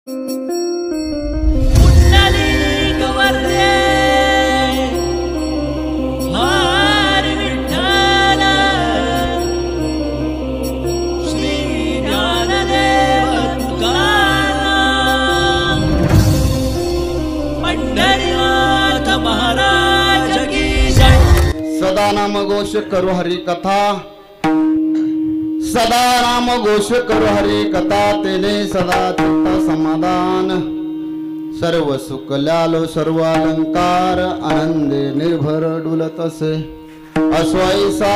सदा नाम घोष करू हरी कथा, सदा नाम घोष करू हरी कथा, तेने सदा चित्त समाधान, सर्व सुख लालो सर्व अलंकार, आनंदे निर्भर डुलत असे. अस्वैसा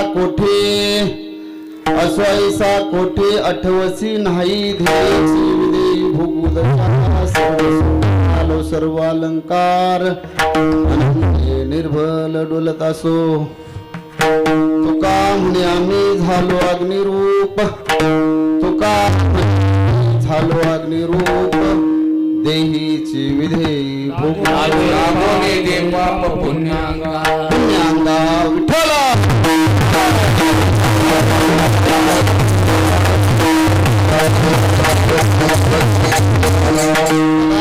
कोठी अठवसी नाही, ध्येयाची विदेई भोगुदशा, सर्व सुख लालो सर्व अलंकार, आनंदे निर्भर डुलत असो. तुका म्हणे आम्ही झालो अग्निरूप, तुका झालो अग्निरूप, देहीची विधेयी भोगे पाप पुण्यांगा विठ्ठला.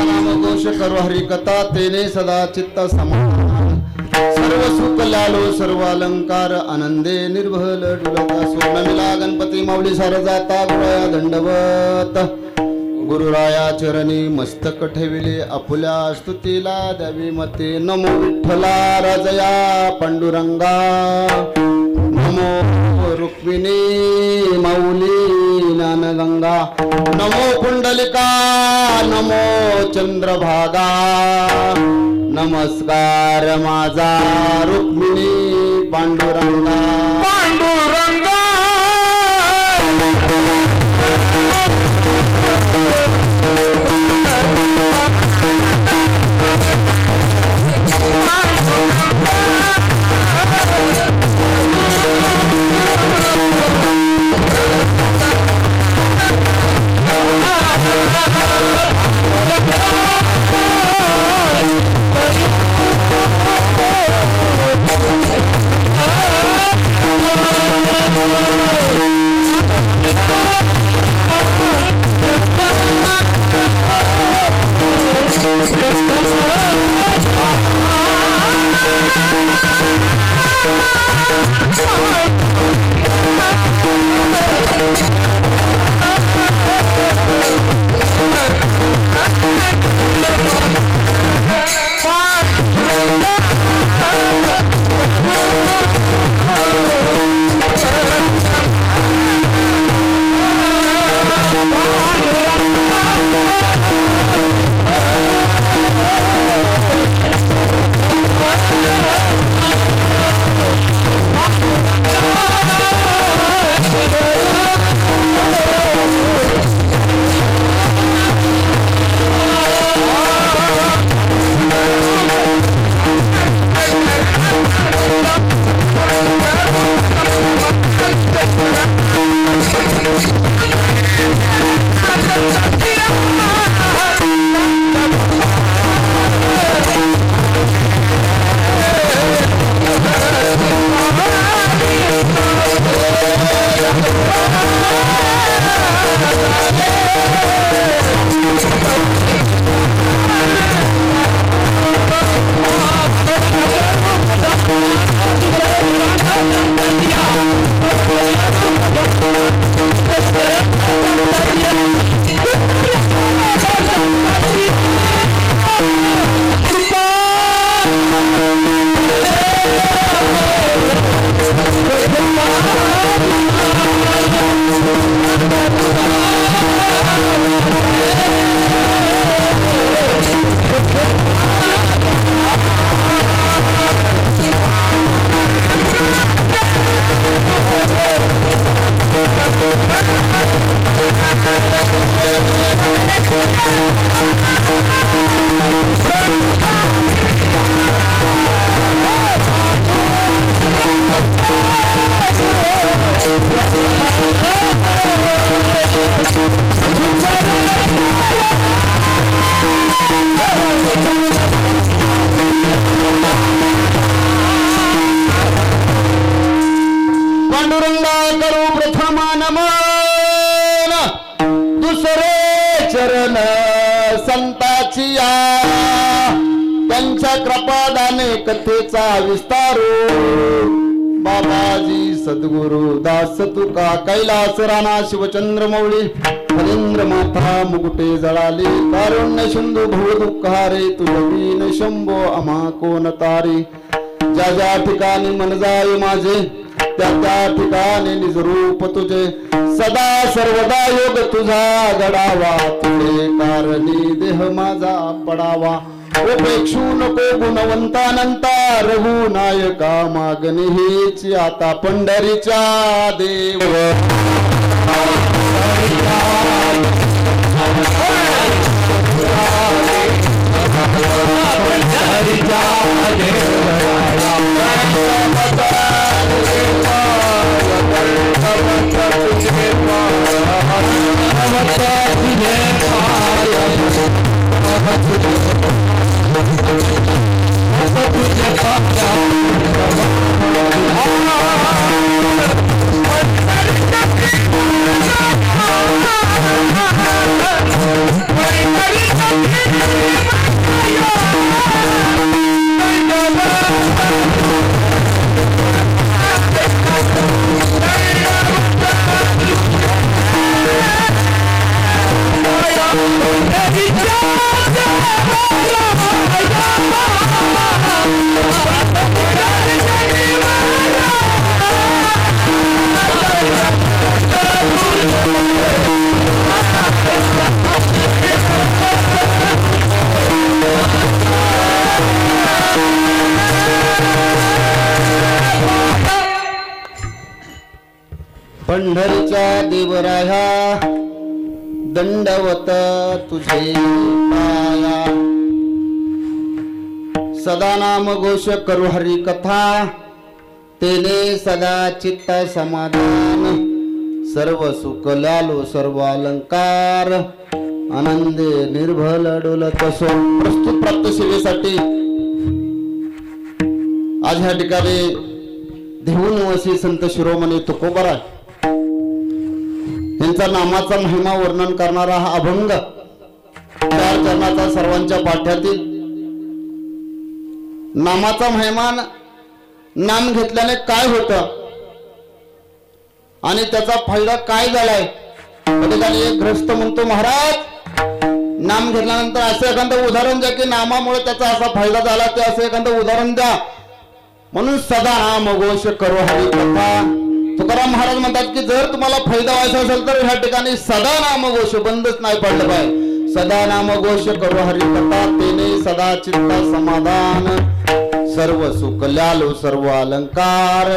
नाम घोष करू हरी कथा, तेने सदा चित्त समाधान, सर्व सुख लालो सर्व अलंकार, आनंदे निर्भल डुलत असो. नमिला गणपती माऊली सार जाता, गुरुया दंडवत, गुरुराया चरणी मस्तक ठेविले, आपुल्या स्तुतीला द्यावी मते. नमो विठ्ठला राजया पांडुरंगा, नमो रुक्मिणी माऊली ज्ञानगंगा, नमो पुंडलिका, नमो चंद्रभागा, नमस्कार माझा रुक्मिणी पांडुरंगा. पांडुरंगा पांडुरंगा करू प्रथम नमन, दुसरे चरण संताची या त्यांच्या कृपादाने कथेचा विस्तारो बाबाजी सद्गुरु दास तुका कैलास राणा शिवचंद्र मौळी हरेंद्र माथा मुकुटे जळाले कारुण्य सिंधू भव दुःखारे तुझवीन शंभो आम्हा कोण तारी ज्या ज्या ठिकाणी मन जाय माझे त्या त्या ठिकाणी निज रूप तुझे सदा सर्वदा योग तुझा घडावा तुझे कारणी देह माझा पडावा उपेक्षू नको गुणवंतानंता रघुनायका मागणी हीच आता पंढरीच्या देव पंढरीच्या देवराया दंडवत तुझे पाया सदा नाम घोष करू हरी कथा तेने सदा चित्त समाधान सर्व सुख लालो सर्व अलंकार आनंदे निर्भल डोलत असो प्रस्तुत प्राप्त सेवेसाठी आज ह्या ठिकाणी देहूनिवासी संत शिरोमणी तुकोबरा यांचा नामाचा महिमा वर्णन करणारा हा अभंग 4 चरणाचा सर्वांच्या पाठ्यातील नामाचा महिमा नाम घेतल्याने काय होतं आणि त्याचा फायदा काय झालाय ठिकाणी एक ग्रस्त म्हणतो महाराज नाम घेतल्यानंतर असं एखादं उदाहरण द्या की नामामुळे त्याचा असा फायदा झाला ते असं एखादं उदाहरण द्या म्हणून सदा नाम घोष करो हरी कथा तुकाराम महाराज म्हणतात की जर तुम्हाला फायदा व्हायचा असेल तर ह्या ठिकाणी सदा नाम घोष बंदच नाही पडलं पाहिजे सदा नाम घोष करो हरी कथा तेने सदा चित्त समाधान सर्व सुख ल्यालो सर्व अलंकार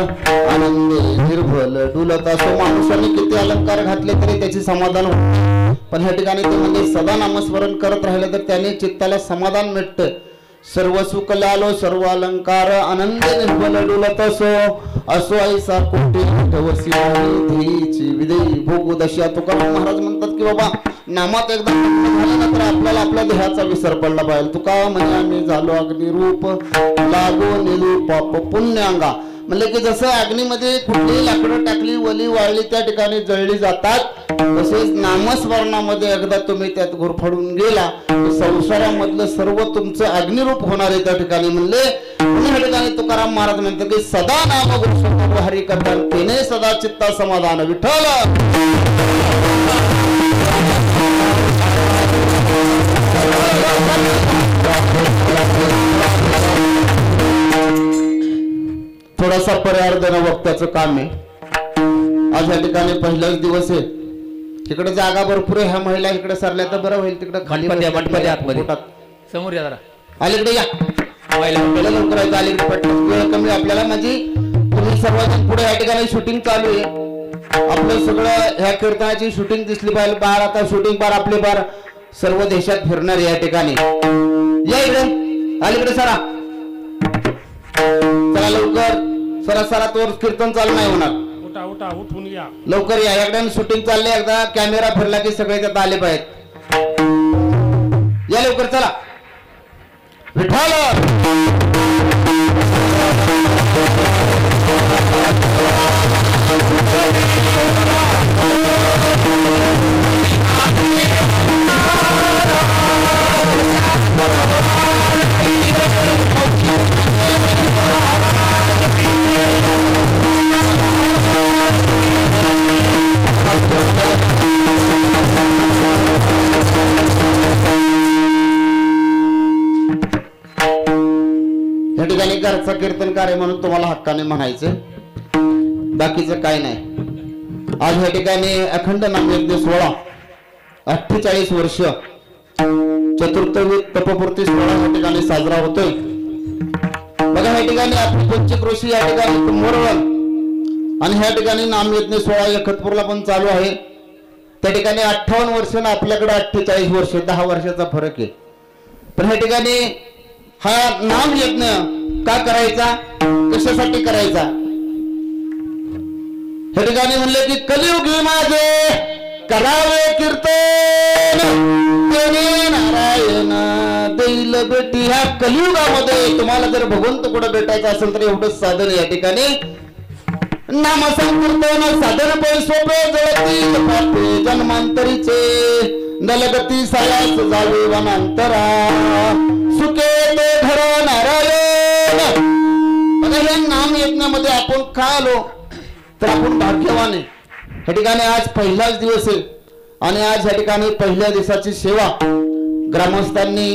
आनंदे निर्भल डुलत असो माणसाने किती अलंकार घातले तरी त्याची समाधान होत पण ह्या ठिकाणी ते म्हणजे सदा नामस्मरण करत राहिलं तर त्याने चित्ताला समाधान मिळतं सर्व सुख लालो सर्व अलंकार आनंद निर्भल डुलत असो ऐसा कोटी धीची विदेही भोग दशा तुकाराम महाराज म्हणतात की बाबा नामात एकदा झालं ना तर आपल्याला आपल्या देहाचा विसर पडला पाहिजे तुका म्हणे आम्ही झालो अग्निरूप लागो निलू पाप पुण्यांगा म्हणजे की जसं अग्नीमध्ये कुठलीही लाकडं टाकली वली वाळली त्या ठिकाणी जळली जातात तसेच नामस्मरणामध्ये एकदा तुम्ही त्यात घोरफडून गेला संसारामधलं सर्व तुमचं अग्निरूप होणार आहे त्या ठिकाणी म्हणले या ठिकाणी तुकाराम महाराज म्हणतात की सदा नाम घोष हरी करतात तेने सदा चित्ता समाधान विठ्ठल थोडासा पर्याय देणं वक्त्याचं काम आहे आज या ठिकाणी पहिलाच दिवस आहे तिकडे जागा भरपूर आहे ह्या महिला इकडे सरल्या तर बरं होईल तिकडे खाली समोर या जरा अलीकडे या पहिला लवकर आहे अलीकडे पटकन वेळ कमी आपल्याला म्हणजे तुम्ही सर्वजण पुढे या ठिकाणी शूटिंग चालू आहे आपलं सगळं ह्या कीर्तनाची शूटिंग दिसली पाहिजे बार आता शूटिंग बार आपले बार सर्व देशात फिरणार या ठिकाणी या इकडे अलीकडे सरा चला लवकर सरा तोर कीर्तन चालू नाही होणार उठून या लवकर या एकदा शूटिंग चालले एकदा कॅमेरा फिरला की सगळे त्यात आले पाहिजेत या लवकर चला विठ्ठल एक घरचा कीर्तनकार आहे म्हणून तुम्हाला हक्काने म्हणायचं, बाकीचं काय नाही. आज या ठिकाणी अखंड नामयज्ञ सोहळा 48 वर्ष चतुर्थी तपपूर्ती सोहळा या ठिकाणी साजरा होतोय. बघा या ठिकाणी आपली पंचक्रोशी या ठिकाणी कुंभरवण आणि ह्या ठिकाणी नामयज्ञ सोहळा एकतपूरला पण चालू आहे. त्या ठिकाणी 58 वर्ष ना आपल्याकडे 48 वर्ष, 10 वर्षाचा फरक आहे. पण ह्या ठिकाणी हा नामयज्ञ का करायचा, कशासाठी करायचा? ह्या ठिकाणी म्हणले की कलियुगी माझे करावे कीर्तन, नारायण देईल बेटी. ह्या कलियुगामध्ये तुम्हाला जर भगवंत कुठं भेटायचं असेल तर एवढंच साधन या ठिकाणी नाम संकीर्तन साधन पै सोपे जळती पापे जन्मांतरीचे नलगती सायास जावे वनांतरा सुखे ते घर नारायण. हे नाम यज्ञामध्ये आपण का आलो तर आपण भाग्यवान आहे. या ठिकाणी आज पहिलाच दिवस आहे आणि आज या ठिकाणी पहिल्या दिवसाची सेवा ग्रामस्थांनी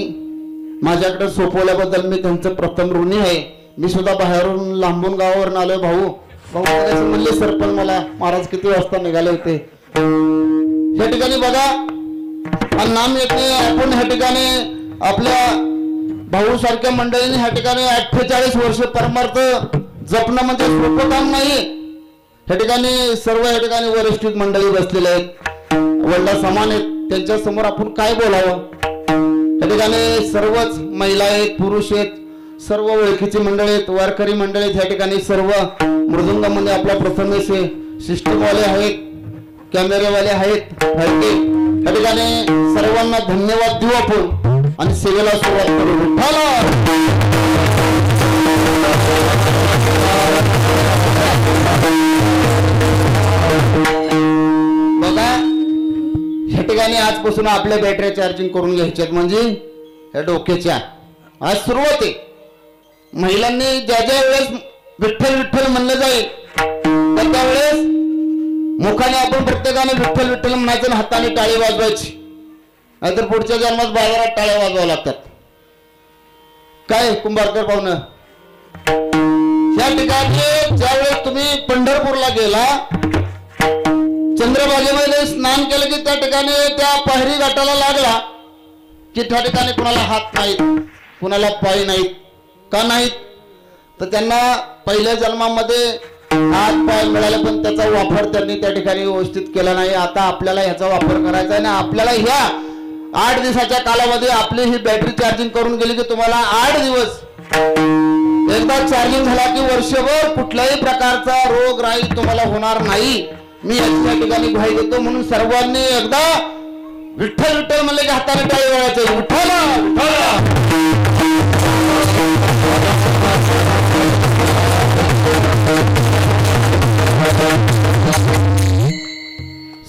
माझ्याकडे सोपवल्याबद्दल मी त्यांचं प्रथम ऋणी आहे. मी सुद्धा बाहेरून लांबून गावावरून आलोय. भाऊ म्हणले सर पण मला महाराज किती वाजता निघाले होते. या ठिकाणी बघा नाम यज्ञ आपण ह्या ठिकाणी आपल्या भाऊ सारख्या मंडळीने ह्या ठिकाणी 48 वर्ष परमार्थ जपणं म्हणजे सोपं काम नाही. ह्या ठिकाणी सर्व या ठिकाणी वरिष्ठ मंडळी बसलेले आहेत, वडला समान आहेत, त्यांच्या समोर आपण काय बोलावं. या ठिकाणी सर्वच महिला आहेत, पुरुष आहेत, सर्व ओळखीची मंडळी आहेत, वारकरी मंडळी आहेत. या ठिकाणी सर्व मृदुंगामध्ये आपल्या प्रथमेश सिस्टमवाले आहेत, कॅमेरेवाले आहेत, या ठिकाणी सर्वांना धन्यवाद देऊ आपण आणि सेवेला सुरुवात करू. बघा या ठिकाणी आजपासून आपल्या बॅटऱ्या चार्जिंग करून घ्यायच्यात, म्हणजे या डोक्याच्या आज सुरुवात आहे. महिलांनी ज्या ज्या वेळेस विठ्ठल विठ्ठल म्हणलं जाईल तर त्यावेळेस मुखाने आपण प्रत्येकाने विठ्ठल विठ्ठल म्हणायचं आणि हाताने टाळी वाजवायची, नाहीतर पुढच्या जन्मात बाजारात टाळ्या वाजवाव्या लागतात. काय कुंभारकर पाहुणं, या ठिकाणी ज्यावेळेस तुम्ही पंढरपूरला गेला, चंद्रभागेमध्ये स्नान केलं की त्या ठिकाणी त्या पायरी घाटाला लागला की त्या ठिकाणी कुणाला हात नाहीत, कुणाला पाय नाहीत. का नाहीत तर त्यांना पहिल्या जन्मामध्ये हात पाय मिळाले पण त्याचा वापर त्यांनी त्या ठिकाणी व्यवस्थित केला नाही. आता आपल्याला ह्याचा वापर करायचा आहे ना. आपल्याला ह्या 8 दिवसाच्या कालामध्ये आपली ही बॅटरी चार्जिंग करून गेली की तुम्हाला 8 दिवस एकदा चार्जिंग झाला की वर्षभर कुठल्याही प्रकारचा रोग राहील तुम्हाला होणार नाही. मी या ठिकाणी ग्वाही देतो. म्हणून सर्वांनी एकदा विठ्ठल विठ्ठल म्हणले की हाताने टाळी वाजवायचे. विठ्ठल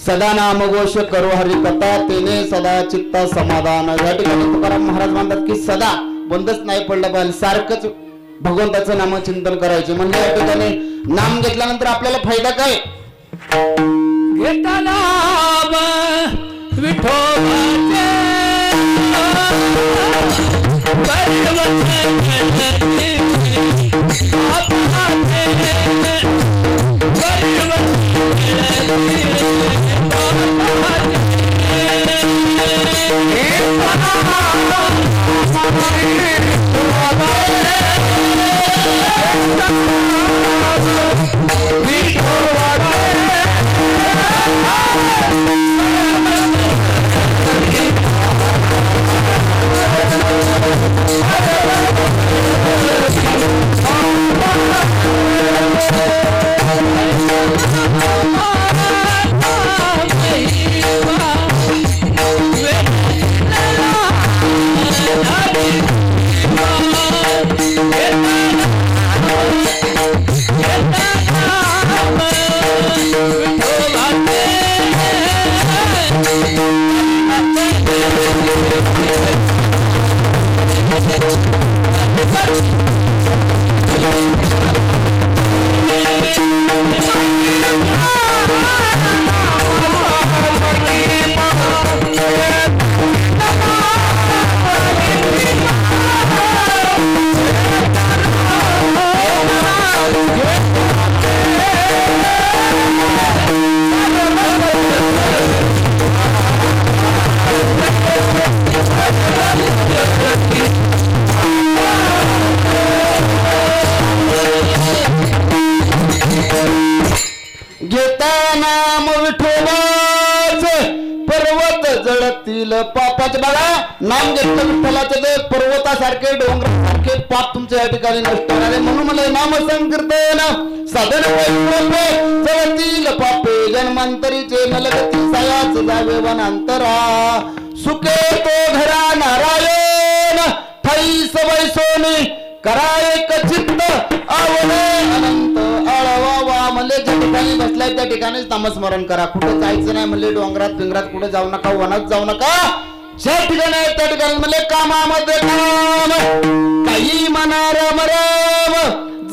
सदा नाम घोष करो हरी कथा तेने सदा चित्ता समाधान. या ठिकाणी तुकाराम महाराज म्हणतात की सदा बंदच नाही पडलं पाहिजे, सारखंच भगवंताचं नामचिंतन करायचे. म्हणजे या ठिकाणी नाम घेतल्यानंतर आपल्याला फायदा काय? घेता नाम विठोबाचे घेता नाम विठोबाच पर्वत जळतील पापाचे. बघा नाम घेतलं विठ्ठलाचे ते पर्वतासारखे डोंगरासारखे पाप तुमच्या या ठिकाणी नष्ट होणारे. म्हणून मला नाम संकीर्तन साधन जळतील पापे जन्मांतरीचे नलगती सायाच जावे वनांतरा. सुखे तो घरा नारायण ठाई सवय सोनी कराय चित्त आवडे अनंत आळवा. म्हणले ज्या ठिकाणी बसलाय त्या ठिकाणीच नामस्मरण करा. कुठे जायचं नाही म्हणले, डोंगरात पिंगरात कुठे जाऊ नका, वनात जाऊ नका. ज्या ठिकाणी आहे त्या ठिकाणी म्हणले कामामध्ये काम काही मना राम राम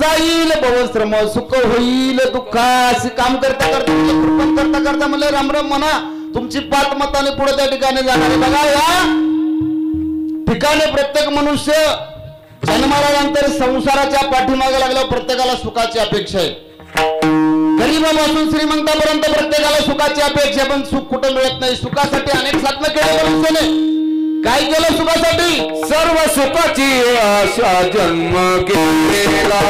जाईल भवश्रम सुख होईल दुःखास. काम करता करता कृपण करता करता म्हणले राम राम म्हणा. तुमची पाच मताने पुढे त्या ठिकाणी जाणार. बघा या ठिकाणी प्रत्येक मनुष्य जन्माल्यानंतर संसाराच्या पाठीमागे लागल्यावर प्रत्येकाला सुखाची अपेक्षा आहे. गरीबापासून श्रीमंतापर्यंत प्रत्येकाला सुखाची अपेक्षा, पण सुख कुठे मिळत नाही. सुखासाठी अनेक साधनं केले मनुष्याने. काय केलं सुखासाठी? सर्व सुखाची आशा जन्म घेतलेला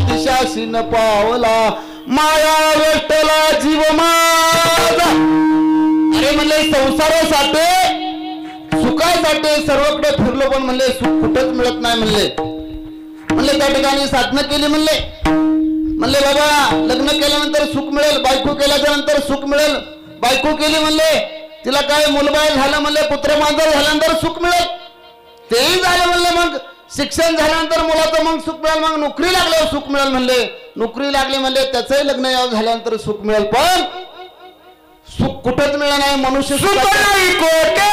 दिशाशीन पावला माया वेष्टला जीव माझा. अरे म्हणले संसारासाठी सुखासाठी सर्वकडे फिरलो, पण म्हणले सुख कुठेच मिळत नाही. म्हणले त्या ठिकाणी साधना केली. म्हणले बाबा लग्न केल्यानंतर सुख मिळेल, बायको केल्याच्या नंतर सुख मिळेल. बायको केली म्हणले तिला काय मुलबाळ झालं, म्हणले पुत्र मांजर झाल्यानंतर सुख मिळेल. तेही झालं म्हणले. मग शिक्षण झाल्यानंतर मुलाचं मग सुख मिळेल. मग नोकरी लागल्यावर सुख मिळेल. म्हणले नोकरी लागली म्हणले त्याचंही लग्न झाल्यानंतर सुख मिळेल, पण सुख कुठंच मिळणार नाही. मनुष्य सुख नाही कोटे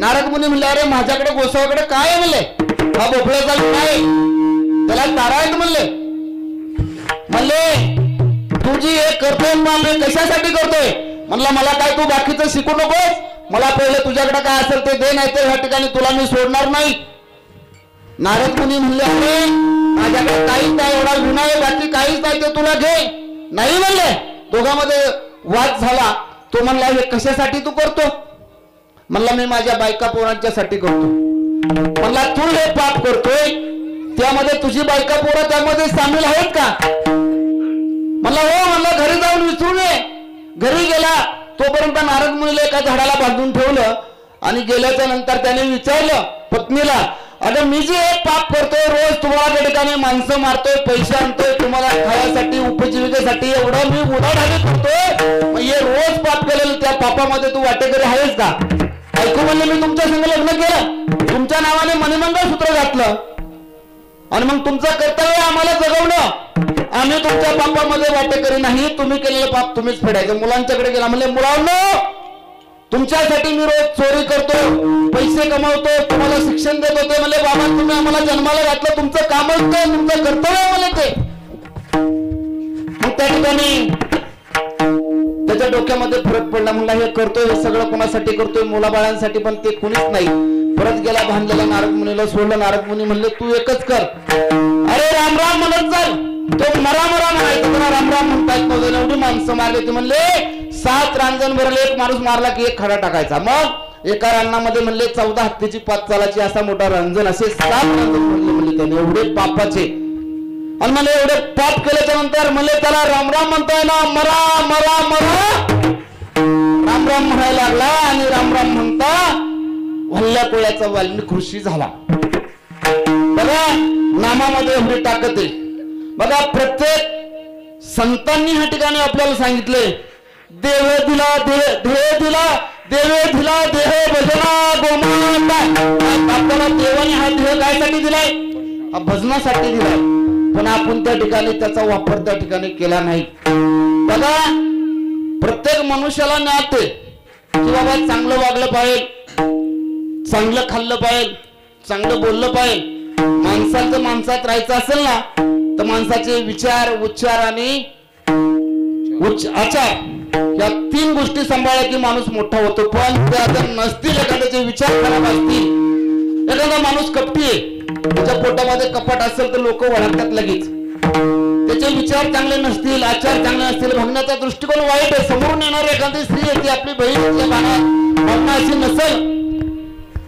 नारद मुनी म्हणले अरे माझ्याकडे गोसाव्याकडे काय आहे म्हणले, हा भोपळ्याचा काय त्याला तारा आहेत म्हणले. म्हणले तू जी हे करतोय मी कशासाठी करतोय म्हणला, मला काय तू बाकीचं शिकू नकोस, मला पहिलं तुझ्याकडे काय असेल ते दे, नाही तर ह्या ठिकाणी तुला मी सोडणार नाही. नारद मुनी म्हणले अरे माझ्याकडे काहीच नाही, एवढा गुन्हा आहे, बाकी काहीच नाही, ते तुला घे. नाही म्हणले. दोघांमध्ये वाद झाला. तो म्हणला हे कशासाठी तू करतो म्हणला, मी माझ्या बायका पोरांच्यासाठी करतो. म्हणला तू हे पाप करतोय त्यामध्ये तुझी बायका पोरं त्यामध्ये सामील आहेत का म्हणला हो. म्हणला घरी जाऊन विचारून ये. घरी गेला तोपर्यंत नारद मुनीला एका झाडाला बांधून ठेवलं आणि गेल्याच्या नंतर त्याने विचारलं पत्नीला, अगं मी जे एक पाप करतोय, रोज तुम्हाला त्या ठिकाणी माणसं मारतोय, पैसे आणतोय, तुम्हाला खाण्यासाठी उपजीविकेसाठी एवढं मी उडाढाली करतोय, मग हे रोज पाप केलेलं त्या पापामध्ये तू वाटेकरी आहेस का. ऐकू म्हणले मी तुमच्या संग लग्न केलं, तुमच्या नावाने मणिमंगळ सूत्र घातलं आणि मग तुमचं कर्तव्य आम्हाला जगवणं, आम्ही तुमच्या पापामध्ये वाटेकरी नाही, तुम्ही केलेलं पाप तुम्हीच फेडायचं. मुलांच्याकडे गेला म्हणले मुलांनो तुमच्यासाठी मी रोज चोरी करतो, पैसे कमवतो, तुम्हाला शिक्षण देत होते. म्हणले बाबा तुम्ही आम्हाला जन्माला घातलं, तुमचं कामच ते, तुमचं कर्तव्य म्हणले ते. मग त्या ठिकाणी त्याच्या डोक्यामध्ये फरक पडला. म्हणला हे करतोय हे सगळं कोणासाठी करतोय, मुलाबाळांसाठी, पण ते कुणीच नाही. परत गेला बांधलेला नारद मुनीला सोडलं. नारद मुनी म्हणले तू एकच कर, अरे राम राम म्हणत चाल. तो मरा मरा म्हणायचं, त्याला राम राम म्हणता येत नव्हतं, एवढी माणसं मारली. ते म्हणले 7 रांजण भरले, एक माणूस मारला की एक खडा टाकायचा. मग एका रानामध्ये म्हणले 14 हत्तीची 5 चालाची असा मोठा रांजण, असे 7 रांजण भरले म्हणले त्याने, एवढे पापाचे. आणि मला एवढे पाप केल्याच्या नंतर म्हणले त्याला राम राम म्हणताय ना, मरा मरा मरा राम राम म्हणायला लागला. आणि राम राम म्हणता वल्ल्या कोळ्याचा वाल्मिक ऋषी झाला. बघा नामामध्ये एवढी ताकद आहे. बघा प्रत्येक संतांनी ह्या ठिकाणी आपल्याला सांगितले, देव दिला देह दिला, देवे दिला देह भजना गोमाता. आपल्याला देवाने हा देह कायसाठी दिलाय, हा भजनासाठी दिलाय, पण आपण त्या ठिकाणी त्याचा वापर त्या ठिकाणी केला नाही. बघा प्रत्येक मनुष्याला ज्ञात आहे की बाबा चांगलं वागलं पाहिजे, चांगलं खाल्लं पाहिजे, चांगलं बोललं पाहिजे. माणसाचं माणसात राहायचं असेल ना तर माणसाचे विचार उच्चार आणि आचार या 3 गोष्टी सांभाळल्या की माणूस मोठा होतो. पण त्या जर नसतील, एखाद्याचे विचार खराब असतील, एखादा माणूस कपटी आहे, त्याच्या पोटामध्ये कपट असेल तर लोक ओळखतात लगेच. त्याचे विचार चांगले नसतील, आचार चांगले नसतील, बघण्याचा दृष्टिकोन वाईट आहे, समोरून येणारी एखादी स्त्री आहे ती आपली बहीण भावना अशी नसेल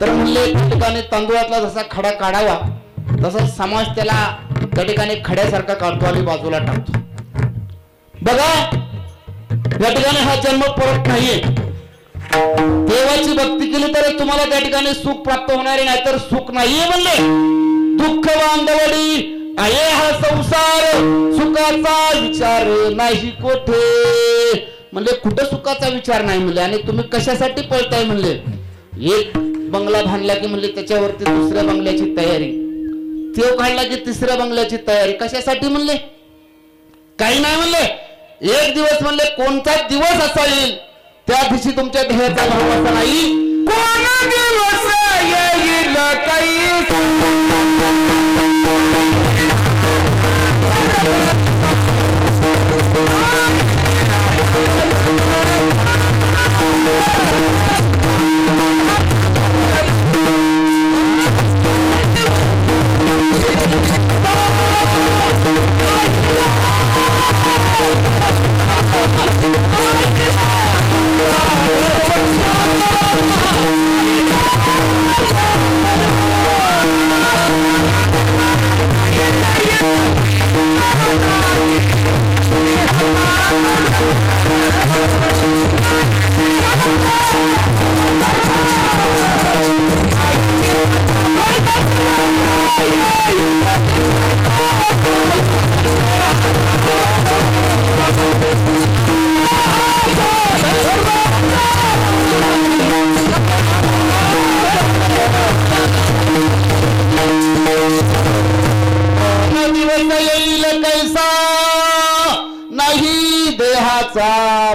तर म्हणले त्या ठिकाणी तांदूळातला जसा खडा काढावा तसा समाज त्याला त्या ठिकाणी खड्यासारखा काढतो आणि बाजूला टाकतो. बघा या ठिकाणी हा जन्म परत नाहीये. देवाची भक्ती केली तर तुम्हाला त्या ठिकाणी सुख प्राप्त होणार आहे, नाहीतर सुख नाहीये. म्हणले दुःख बांधवडी आहे हा संसार, सुखाचा विचार नाही कोठे. म्हणले कुठं सुखाचा विचार नाही म्हणले. आणि तुम्ही कशासाठी पळताय म्हणले, एक बंगला बांधला की म्हणले त्याच्यावरती दुसऱ्या बंगल्याची तयारी, तेव काढला की तिसऱ्या बंगल्याची तयारी. कशासाठी म्हणले, काही नाही म्हणले. एक दिवस म्हणले कोणता दिवस असा येईल त्या दिवशी तुमच्या ध्येयाचा भाव असा नाही. कोण दिवस येईल काही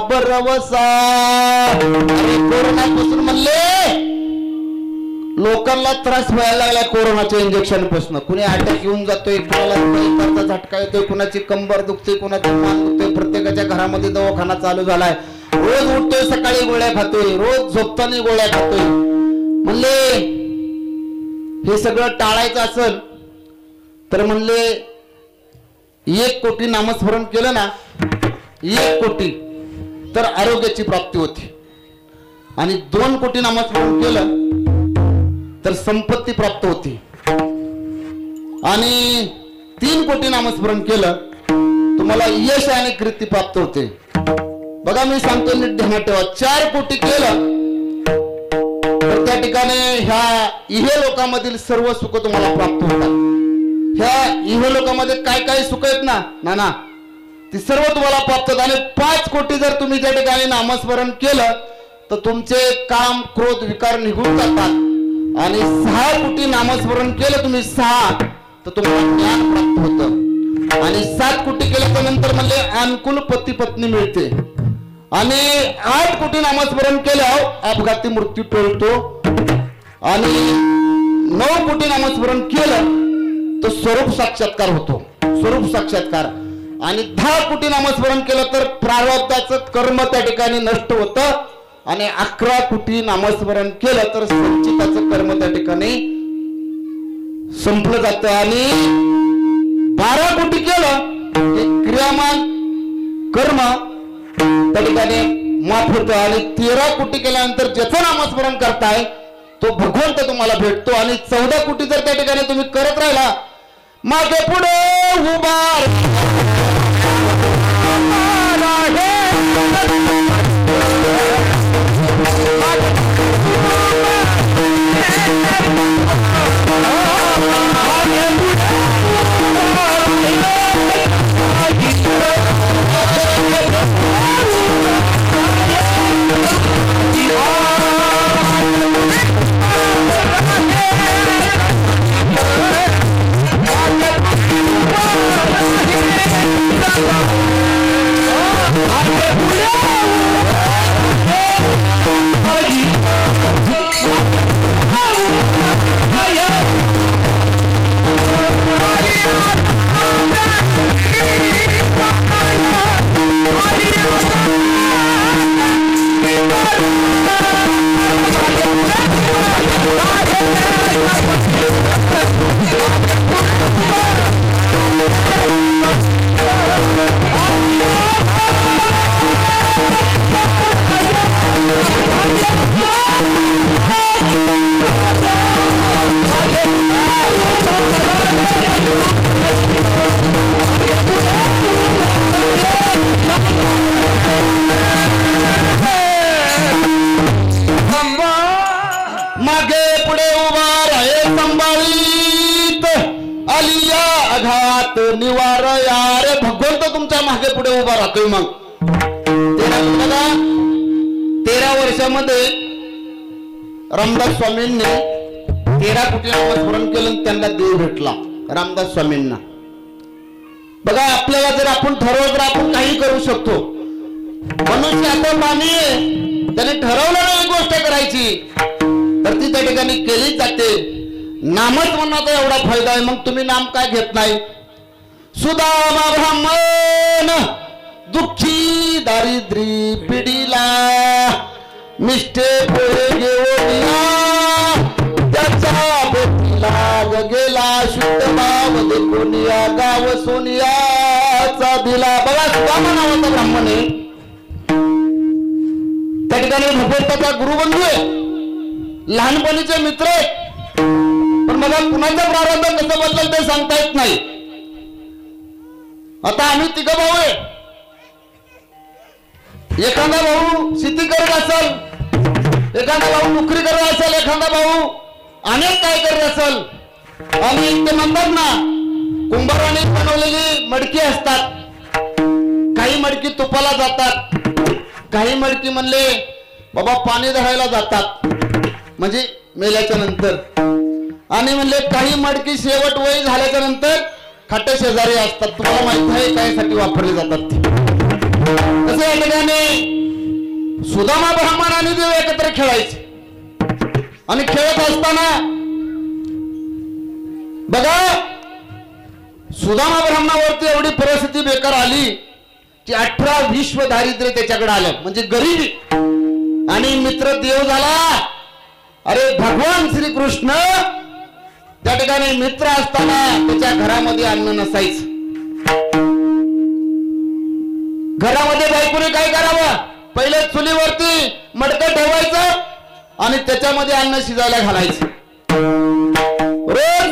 बरवसा. कोरोनापासून म्हणले लोकांना त्रास व्हायला लागला कोरोनाच्या इंजेक्शन पासून. कुणी अटॅक येऊन जातोय, कुणाला झटका येतोय, कुणाची कंबर दुखते, कुणाची मान दुखते. प्रत्येकाच्या घरामध्ये दवाखाना चालू झालाय. रोज उठतोय, सकाळी गोळ्या खातोय, रोज झोपताना गोळ्या खातोय. म्हणले हे सगळं टाळायचं असेल तर म्हणले 1 कोटी नामस्मरण केलं ना, 1 कोटी तर आरोग्याची प्राप्ती होती. आणि 2 कोटी नामस्मरण केलं तर संपत्ती प्राप्त होती. आणि 3 कोटी नामस्मरण केलं तुम्हाला यश आणि कीर्ती प्राप्त होते. बघा मी सांगतो, नीट ध्यानात ठेवा. 4 कोटी केलं तर त्या ठिकाणी ह्या इहलोकामधील सर्व सुख तुम्हाला प्राप्त होतात. ह्या इहलोकामध्ये काय काय सुख आहेत ना नाना, ती सर्व तुम्हाला प्राप्त होतात. आणि 5 कोटी जर तुम्ही त्या ठिकाणी नामस्मरण केलं तर तुमचे काम क्रोध विकार निघून जातात. आणि 6 कोटी नामस्मरण केलं तुम्ही 6 तर तुम्हाला ज्ञान प्राप्त होतं. आणि 7 कोटी केल्याच्या नंतर म्हणजे अनुकूल पती पत्नी मिळते. आणि 8 कोटी नामस्मरण केल्यावर अपघाती मृत्यू टळतो. आणि 9 कोटी नामस्मरण केलं तर स्वरूप साक्षात्कार होतो, स्वरूप साक्षात्कार. आणि 10 कोटी नामस्मरण केलं तर प्रारब्धाचं कर्म त्या ठिकाणी नष्ट होतं. आणि 11 कोटी नामस्मरण केलं तर संचिताचं कर्म त्या ठिकाणी संपलं जातं. आणि 12 कोटी केलं की क्रियामान कर्म त्या ठिकाणी माफ होतं. आणि 13 कोटी केल्यानंतर ज्याचं नामस्मरण करताय तो भगवंत तुम्हाला भेटतो. आणि 14 कोटी जर त्या ठिकाणी तुम्ही करत राहिला, मागे पुढे उभा निवार यार भगवंत तुमच्या मागे पुढे उभा राहतोय. मग 13 वर्षामध्ये रामदास स्वामींनी 13 कोटी नामस्मरण केलं, त्यांना देव भेटला रामदास स्वामींना. बघा आपल्याला जर आपण ठरवलं तर आपण काही करू शकतो. मनुष्य आता मानी त्याने ठरवलं नाही गोष्ट करायची तर ती त्या ठिकाणी केलीच जाते. नामच म्हणण्याचा एवढा फायदा आहे, मग तुम्ही नाम काय घेत नाही. सुदामा ब्राह्मण दुःखी दारिद्री पिढीला मिष्टे पोहे घेऊनिया त्याचा बेटीला गेला शुद्ध भाव देखुनिया गाव सोनियाचा दिला. बघा सुदामा नावाचा ब्राह्मण आहे, त्या ठिकाणी भगवंताचा गुरुबंधू आहे, लहानपणीचे मित्र आहेत. पण मला कुणाचा प्रारंभ कसं बदल ते सांगता येत नाही. आता आम्ही 3 भाऊ आहे. एखादा भाऊ शेती करत असेल, एखादा भाऊ नोकरी करत असेल, एखादा भाऊ अनेक काय करत असेल. आणि ते म्हणतात ना कुंभाराने बनवलेली मडकी असतात. काही मडकी तुपाला जातात, काही मडकी म्हणले बाबा पाणी धरायला जातात म्हणजे मेल्याच्या नंतर. आणि म्हणले काही मडकी शेवट वय झाल्याच्या नंतर खाटे शेजारी असतात. तुम्हाला माहित आहे कायसाठी वापरले जातात ते. तसं या ठिकाणी सुदामा ब्राह्मण आणि देव एकत्र खेळायचे. आणि खेळत असताना बघा सुदामा ब्राह्मणावरती एवढी परिस्थिती बेकार आली की 18 विश्व दारिद्र्य त्याच्याकडे आलं, म्हणजे गरिबी. आणि मित्र देव झाला. अरे भगवान श्रीकृष्ण त्या ठिकाणी मित्र असताना त्याच्या घरामध्ये अन्न नसायचं. घरामध्ये बायकोने काय करावं, पहिले चुलीवरती मडकं ठेवायचं आणि त्याच्यामध्ये अन्न शिजायला घालायचं. रोज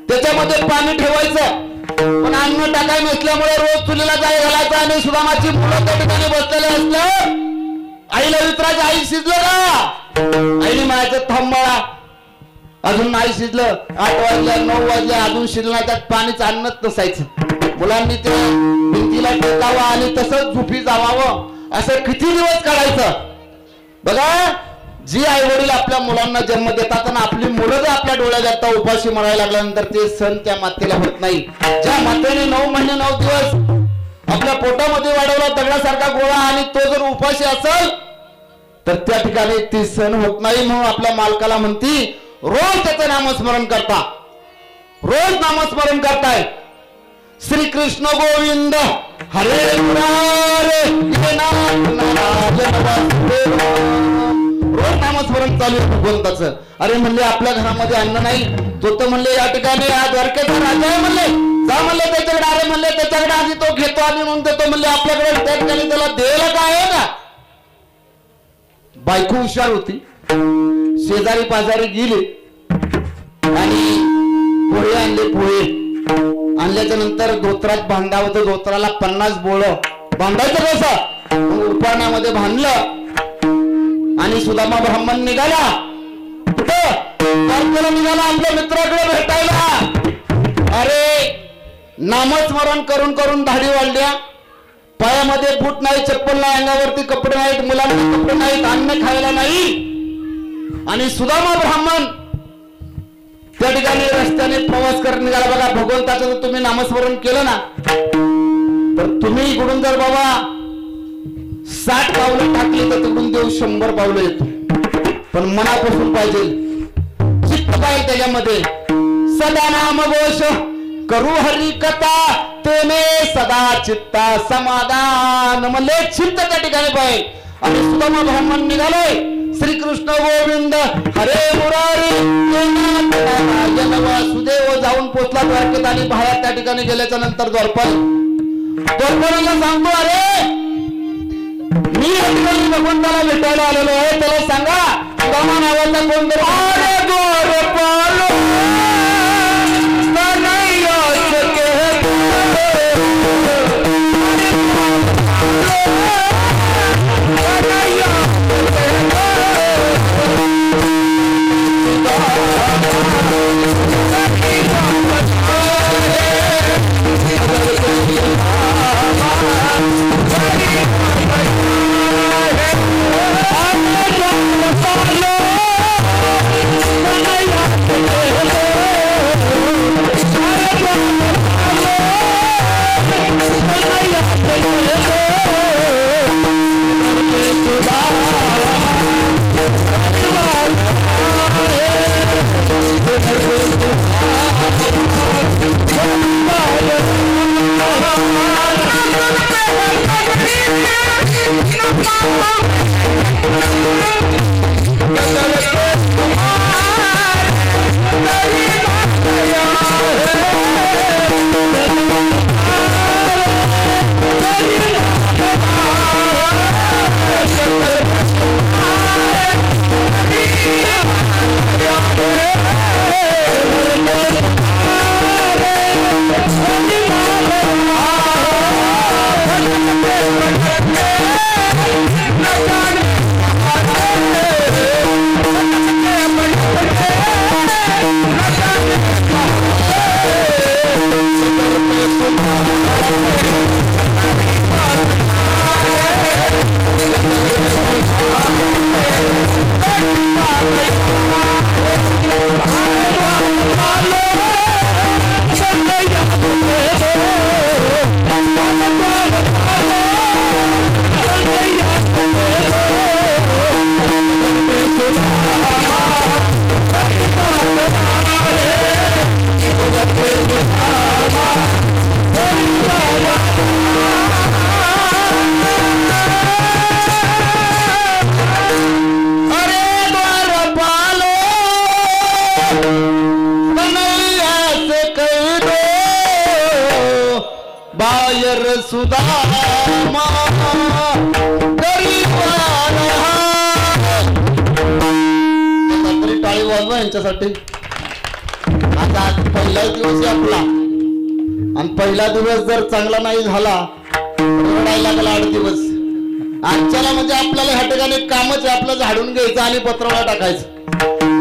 त्याच्यामध्ये पाणी ठेवायचं, पण अन्न टाकाय नसल्यामुळे रोज चुलीला जाय घालायचं. आणि सुदामाची मुलं त्या ठिकाणी बसलेले असलं, आईला विचारायचं आई शिजलं का? आईने म्हणायचं थांब बाळा, अजून नाही शिजलं. 8 वाजल्या 9 वाजल्या अजून शिजलं नाही, त्यात पाणीच अन्नच नसायचं. मुलांनी त्या भिंतीला टेकावं आणि तसंच झोपी जावावं, असं किती दिवस काढायचं. बघा जी आई वडील आपल्या मुलांना जन्म देतात आणि आपली मुलं जर आपल्या डोळ्यात आता उपाशी मरायला लागल्यानंतर ते सण त्या मातेला होत नाही. ज्या मातेने 9 महिने 9 दिवस आपल्या पोटामध्ये वाढवला दगडासारखा गोळा आणि तो जर उपाशी असेल तर त्या ठिकाणी ती सण होत नाही. म्हणून आपल्या मालकाला म्हणती रोज त्याचं नामस्मरण करता, रोज नामस्मरण करताय. श्रीकृष्ण गोविंद हरे मुरारे रोज नामस्मरण चालू आहे भगवंताचं. अरे म्हणले आपल्या घरामध्ये अन्न नाही, तो तर म्हणले या ठिकाणी आज द्वारकेचा राजा आहे म्हणले, जा म्हणले त्याच्याकडे. अरे म्हणले त्याच्याकडे आधी तो घेतो आणि म्हणून देतो म्हणले आपल्याकडे, त्या ठिकाणी त्याला द्यायला काय आहे ना. बायको हुशार होती, शेजारी पाजारी गेले आणि पोहे आणले. पोहे आणल्याच्या नंतर धोत्रात बांधावं, तर धोत्राला 50 बोळ बांधायचं कसं, उपाण्यामध्ये बांधलं. आणि सुदामा ब्राह्मण निघाला कुठं निघाला आपल्या मित्राकडे भेटायला. अरे नामस्मरण करून करून दाढी वाढल्या, पायामध्ये बूट नाही, चप्पल नाही, अंगावरती कपडे नाहीत, मुलांना कपडे नाहीत, अन्न खायला नाही. आणि सुदामा ब्राह्मण त्या ठिकाणी रस्त्याने प्रवास करत निघाला. बघा भगवंताचं जर तुम्ही नामस्मरण केलं ना तर तुम्ही इकडून जर बाबा 60 पावलं टाकली तर तिकडून देव 100 पावलं येतो. पण मनापासून पाहिजे, चित्त पाहिजे त्याच्यामध्ये. सदा नाम घोष करू हरी कथा तेने सदा चित्ता समाधान, म्हणले चित्त त्या ठिकाणी पाहिजे. आणि सुदामा ब्राह्मण निघाले. श्रीकृष्ण गोविंद हरे मुरारी वासुदेव जाऊन पोचला द्वारकेत. आणि बाहेर त्या ठिकाणी गेल्याच्या नंतर द्वारपालाला सांगतो अरे मी या ठिकाणी भगवंताला भेटायला आलेलो आहे, त्याला सांगा सुदामा नावाचा कोणतरी. अरे द्वारपाल सुदामा गरीबाला तरी टाळी वाजवा यांच्यासाठी. आज पहिला दिवस आहे आपला आणि पहिला दिवस जर चांगला नाही झाला रडायला लागला 8 दिवस. आजच्याला म्हणजे आपल्याला ह्या ठिकाणी कामच आहे आपलं झाडून घ्यायचं आणि पत्रावळा टाकायचं.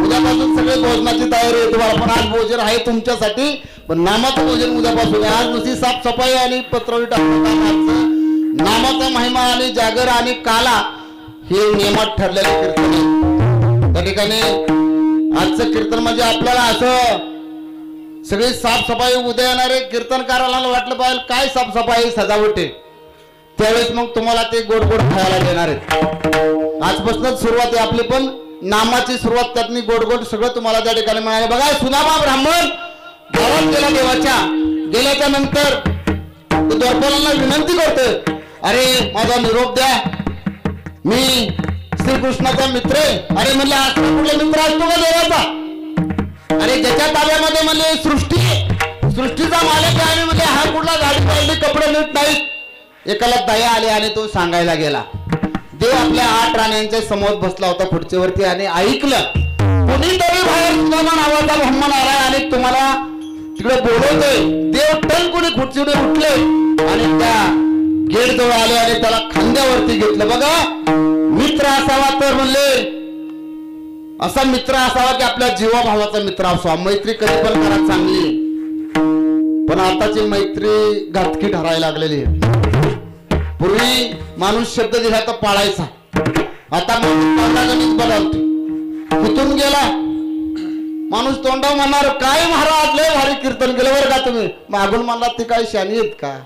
उद्यापासून सगळे भोजनाची तयारी आहे तुम्हाला. पण आज भोजन आहे तुमच्यासाठी पण नामाचं भोजन उद्यापासून आहे. आज नुसती साफसफाई आणि पत्रावळी टाकणं काम आजचं. नामाचा महिमा आणि जागर आणि काला हे नियमात ठरलेले कीर्तन आहे. त्या ठिकाणी आजचं कीर्तन म्हणजे आपल्याला असं सगळी साफसफाई उद्या येणारे कीर्तनकाराला वाटलं पाहिजे काय साफसफाई सजावट आहे. त्यावेळेस मग तुम्हाला ते गोड गोड खायला देणार आहेत. आजपासूनच सुरुवात आहे आपली पण नामाची सुरुवात त्यातनी गोड गोड सगळं तुम्हाला त्या ठिकाणी मिळाले. बघा सुदामा ब्राह्मण गावात गेला देवाच्या. गेल्याच्या नंतर तो द्वारपालांना विनंती करतोय अरे माझा निरोप द्या मी श्रीकृष्णाचा मित्र आहे. अरे म्हणले आज कुठला मित्र असतो का देवाचा. अरे ज्याच्या ताब्यामध्ये म्हणजे सृष्टीचा मालक आहे. म्हणजे हा कुठला गाडी पाहिली कपडे नीट नाहीत. एकाला दया आली आणि तो सांगायला गेला. देव आपल्या 8 राण्यांच्या समोर बसला होता खुर्चीवरती आणि ऐकलं कोणीतरी बाहेर सुदामा नावाचा ब्राह्मण आलाय आणि तुम्हाला तिकडे बोलवतोय. देव टन कोणी खुर्चीवर उठले आणि त्या गेट जवळ आले आणि त्याला खांद्यावरती घेतलं. बघा मित्र असावा तर म्हणले असा मित्र असावा की आपल्या जीवाभावाचा मित्र असावा. मैत्री कधी पण करा चांगली पण आताची मैत्री घातकी ठरायला लागलेली आहे. पूर्वी माणूस शब्द दिला तर पाळायचा. आता माणूस बदलतो. कुठून गेला माणूस तोंडाव म्हणणार काय महाराज लय भारी कीर्तन केलं बरं का तुम्ही. मागून म्हणला ते काय शानी आहेत का.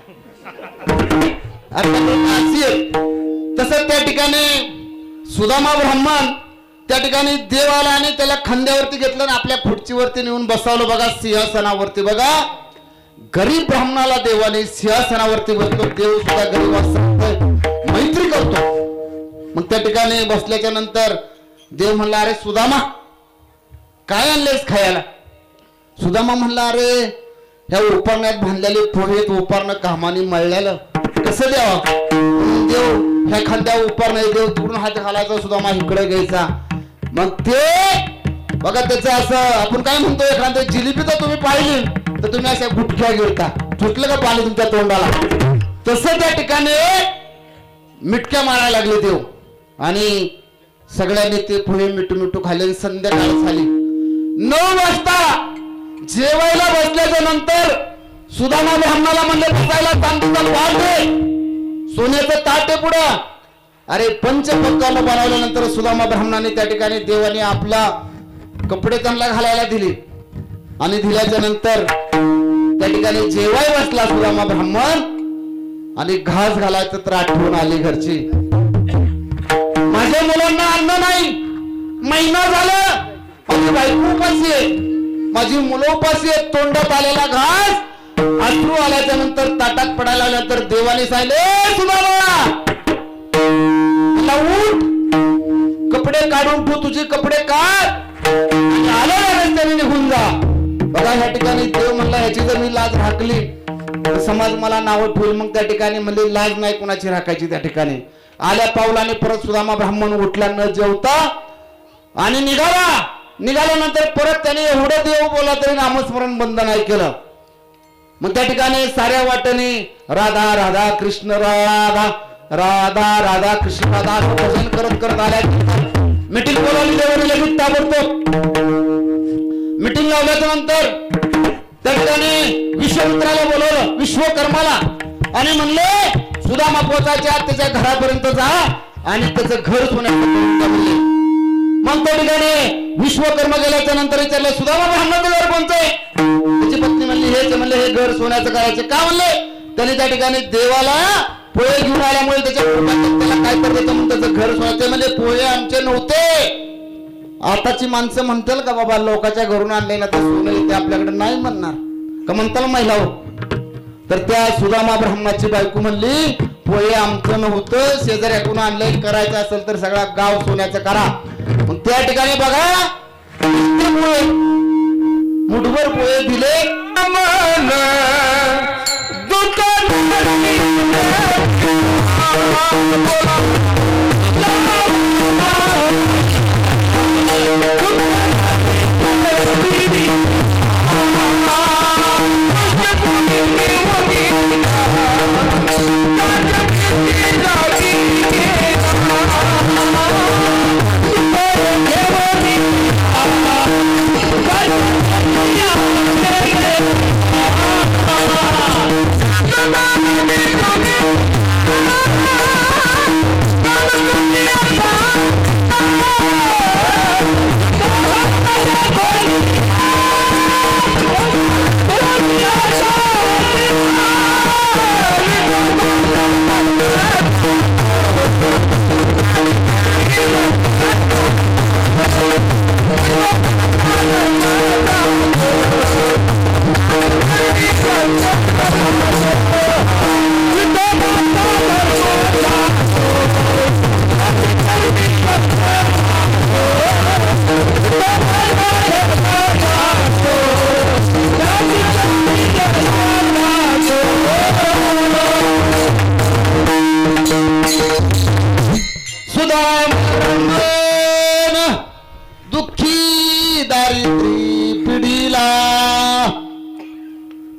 तसं त्या ठिकाणी सुदामा ब्राह्मण त्या ठिकाणी देव आला आणि त्याला खांद्यावरती घेतलं आणि आपल्या खुर्चीवरती नेऊन बसवलं. बघा सिंहासनावरती. बघा गरीब ब्राह्मणाला देवाने सिंहासनावरती बसतो. देव सुद्धा गरीब मैत्री करतो. मग त्या ठिकाणी बसल्याच्या नंतर देव म्हणला अरे सुदामा काय आणलेस खायला. सुदामा म्हणला अरे ह्या उपरण्यात बांधलेले पोहेत उपरणं कामाने मळलेलं कसं द्यावं. देव ह्या खांद्या उपर नाही. देव तिकडून हात घालायचा सुदामा इकडे घ्यायचा. मग ते बघा त्याचं असं आपण काय म्हणतो एखाद्या जिलेबी तर तुम्ही पाहिली तर तुम्ही अशा गुटख्या गिळता. सुटलं का पाणी तुमच्या तोंडाला. तसं त्या ठिकाणी मिटक्या मारायला लागले देव आणि सगळ्यांनी ते पोहे मिठू मिठू खाल्ले. संध्याकाळ झाली 9 वाजता जेवायला बसल्याच्या नंतर सुदामा ब्राह्मणाला म्हणले बसायला चांदीचा पाट आहे सोन्याचं ताट आहे पुढं. अरे पंचपक्वान्न बनवल्यानंतर सुदामा ब्राह्मणाने त्या ठिकाणी देवाने आपला कपडे त्यांना घालायला दिले आणि दिल्याच्या नंतर त्या ठिकाणी जेवाय बसला सुदामा ब्राह्मण आणि घास घालायचं तर आठवण आली घरची. माझ्या मुलांना अन्न नाही महिना झालं माझी बायको उपाशी आहे माझी मुलं उपाशी आहेत. तोंडात आलेला घास अश्रू आल्याच्या नंतर ताटात पडायला लागल्यानंतर देवाने सांगितले सुदामा उठ कपडे काढून तू तुझे कपडे काढ आला रस्त्याने निघून जा. बघा ह्या ठिकाणी देव म्हणला ह्याची जर मी लाज राखली तर समाज मला नाव ठेवूल. मग त्या ठिकाणी म्हणजे लाज नाही कोणाची राखायची. त्या ठिकाणी आल्या पावलाने परत सुदामा ब्राह्मण उठला न जेवता आणि निघाल्यानंतर परत त्याने एवढं देव बोला तरी नामस्मरण बंद नाही केलं. मग त्या ठिकाणी साऱ्या वाटेने राधा राधा कृष्ण राधा राधा राधा कृष्ण राधा भजन करत करत आल्या. मीटिंग बोलावली देवाने लगेच ताबडतोब मीटिंग लावल्याच्या नंतर त्या ठिकाणी विश्वमित्राला बोलवलं विश्वकर्माला आणि म्हणले सुदामा पोचायच्या त्याच्या घरापर्यंत जा आणि त्याचं घर सोन्याचं म्हणले. मग त्या ठिकाणी विश्वकर्मा गेल्याच्या नंतर विचारलं सुदामा ब्राह्मणाचं घर कोणतं. त्याची पत्नी म्हणली हेच. म्हणले हे घर सोन्याचं करायचं का. म्हणले त्याने त्या ठिकाणी देवाला पोहे घेऊन आल्यामुळे त्याच्या त्याला काय करत म्हणून त्याचं घर सोन्याचं. म्हणजे पोहे आमचे नव्हते. आताची माणसं म्हणतील का बाबा लोकांच्या घरून आणले ना तर सोनं येते आपल्याकडे नाही म्हणणार का म्हणताल महिला हो. तर त्या सुदामा ब्राह्मणाची बायको म्हणली पोहे आमचं नव्हतं शेजाऱ्याकडून आणलंय करायचं असेल तर सगळा गाव सोन्याचं करा. मग त्या ठिकाणी बघा मुठभर पोहे दिले.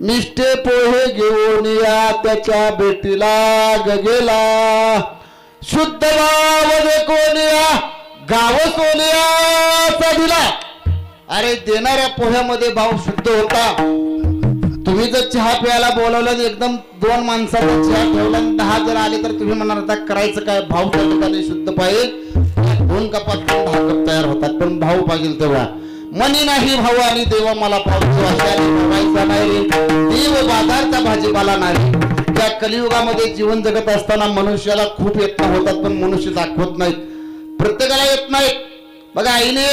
निष्ठे पोहे घेऊन या त्याच्या बेटीला गगेला शुद्ध गाव कोणिया गाव सोनियाचा दिला. अरे देणाऱ्या पोह्यामध्ये भाव शुद्ध होता. तुम्ही जर चहा प्यायला बोलवलं एकदम 2 माणसाचा चहा ठेवला 10 जर आले तर तुम्ही म्हणणार आता करायचं काय, भाव त्या ठिकाणी शुद्ध पाहिजे. 2 कपात 10 कप तयार होतात, पण भाव पाहिजे तेवढा. मनी नाही भाऊ आणि देवा मला पावतो अशाने बघायचा नाही. देव बाजारचा भाजीपाला नाही. त्या कलियुगामध्ये जीवन जगत असताना मनुष्याला खूप यत्न होतात, पण मनुष्य दाखवत नाहीत. प्रत्येकाला येत नाहीत. बघा आईने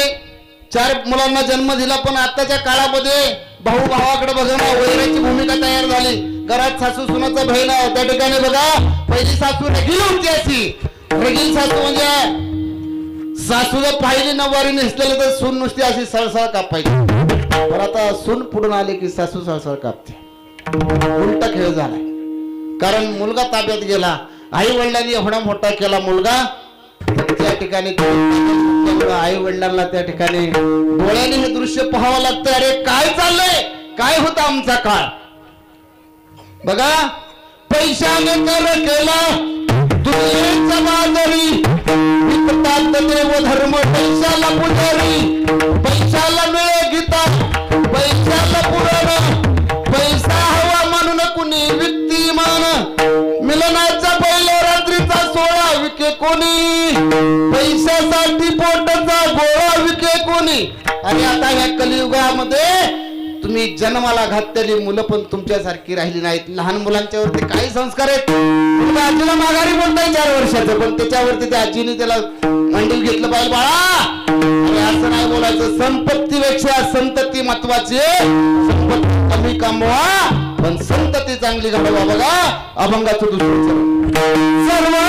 4 मुलांना जन्म दिला, पण आताच्या काळामध्ये भाऊ भावाकडे बघणं वैराची भूमिका तयार झाली. घरात सासू सुनाचा भय नाही. त्या ठिकाणी बघा पहिली सासू रगील होती. अशी रगील सासू म्हणजे सासू जर पाहिली नवारी नेसलेलं तर सून नुसती अशी सळसळ कापायची. पण आता सून पुढून आली की सासू सळसळ कापते. उलटा खेळ झालाय. कारण मुलगा ताब्यात गेला. आई वडिलांनी एवढा मोठा केला मुलगा, त्या ठिकाणी आई वडिलांना त्या ठिकाणी डोळ्याने हे दृश्य पाहावं लागतं. अरे काय चाललंय, काय होता आमचा काळ. बघा पैशाने कर केला दुनियेचा बाजारी, देव धर्म पैशाला पुजारी. पैशाला मिळे गीता, पैशाला पुराण, पैसा हवा म्हणून कुणी वित्तीमान. मिलनाच्या पहिल्या रात्रीचा सोळा विके कोणी, पैशासाठी पोटाचा गोळा विके कोणी. आणि आता ह्या कलियुगामध्ये तुम्ही जन्माला घातलेली मुलं पण तुमच्यासारखी राहिली नाहीत. लहान मुलांच्या वरती काही संस्कार आहेत. तुम्ही आजीला माघारी बोलताय 4 वर्षाचं, पण त्याच्यावरती त्या आजीने त्याला मांडीव घेतलं पाहिजे. बाळा आणि असं नाही बोलायचं. संपत्तीपेक्षा संतती महत्वाची. संपत्ती कमी कमवा पण संतती चांगली घडवा. बघा अभंगाचं दुसरं सर्व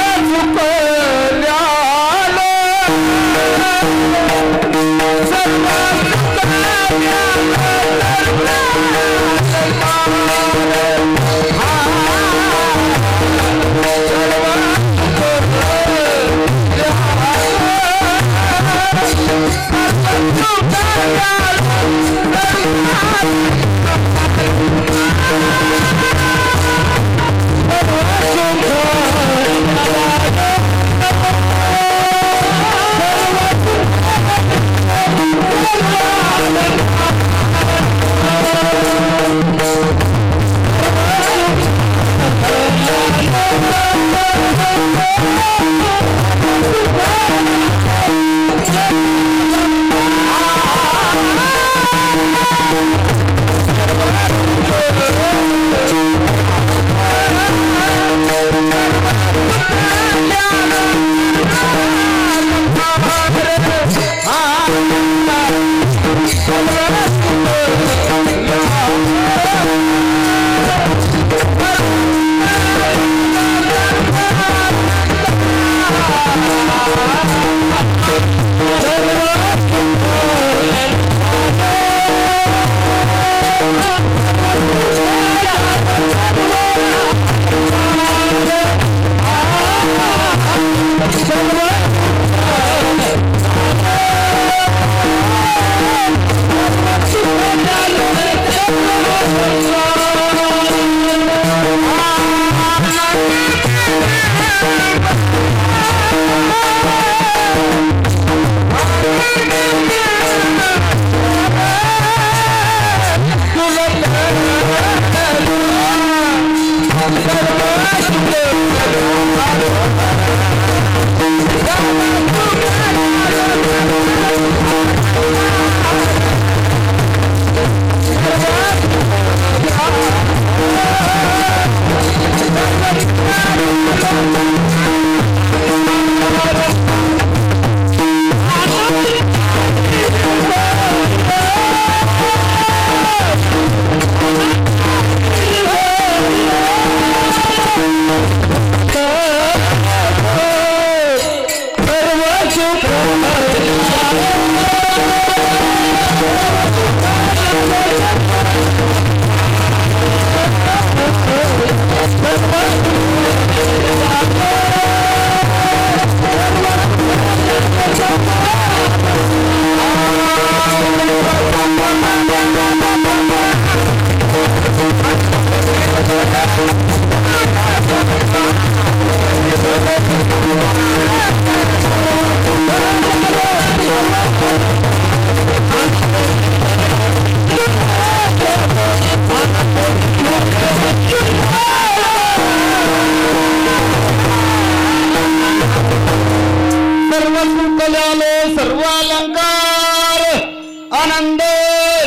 आनंद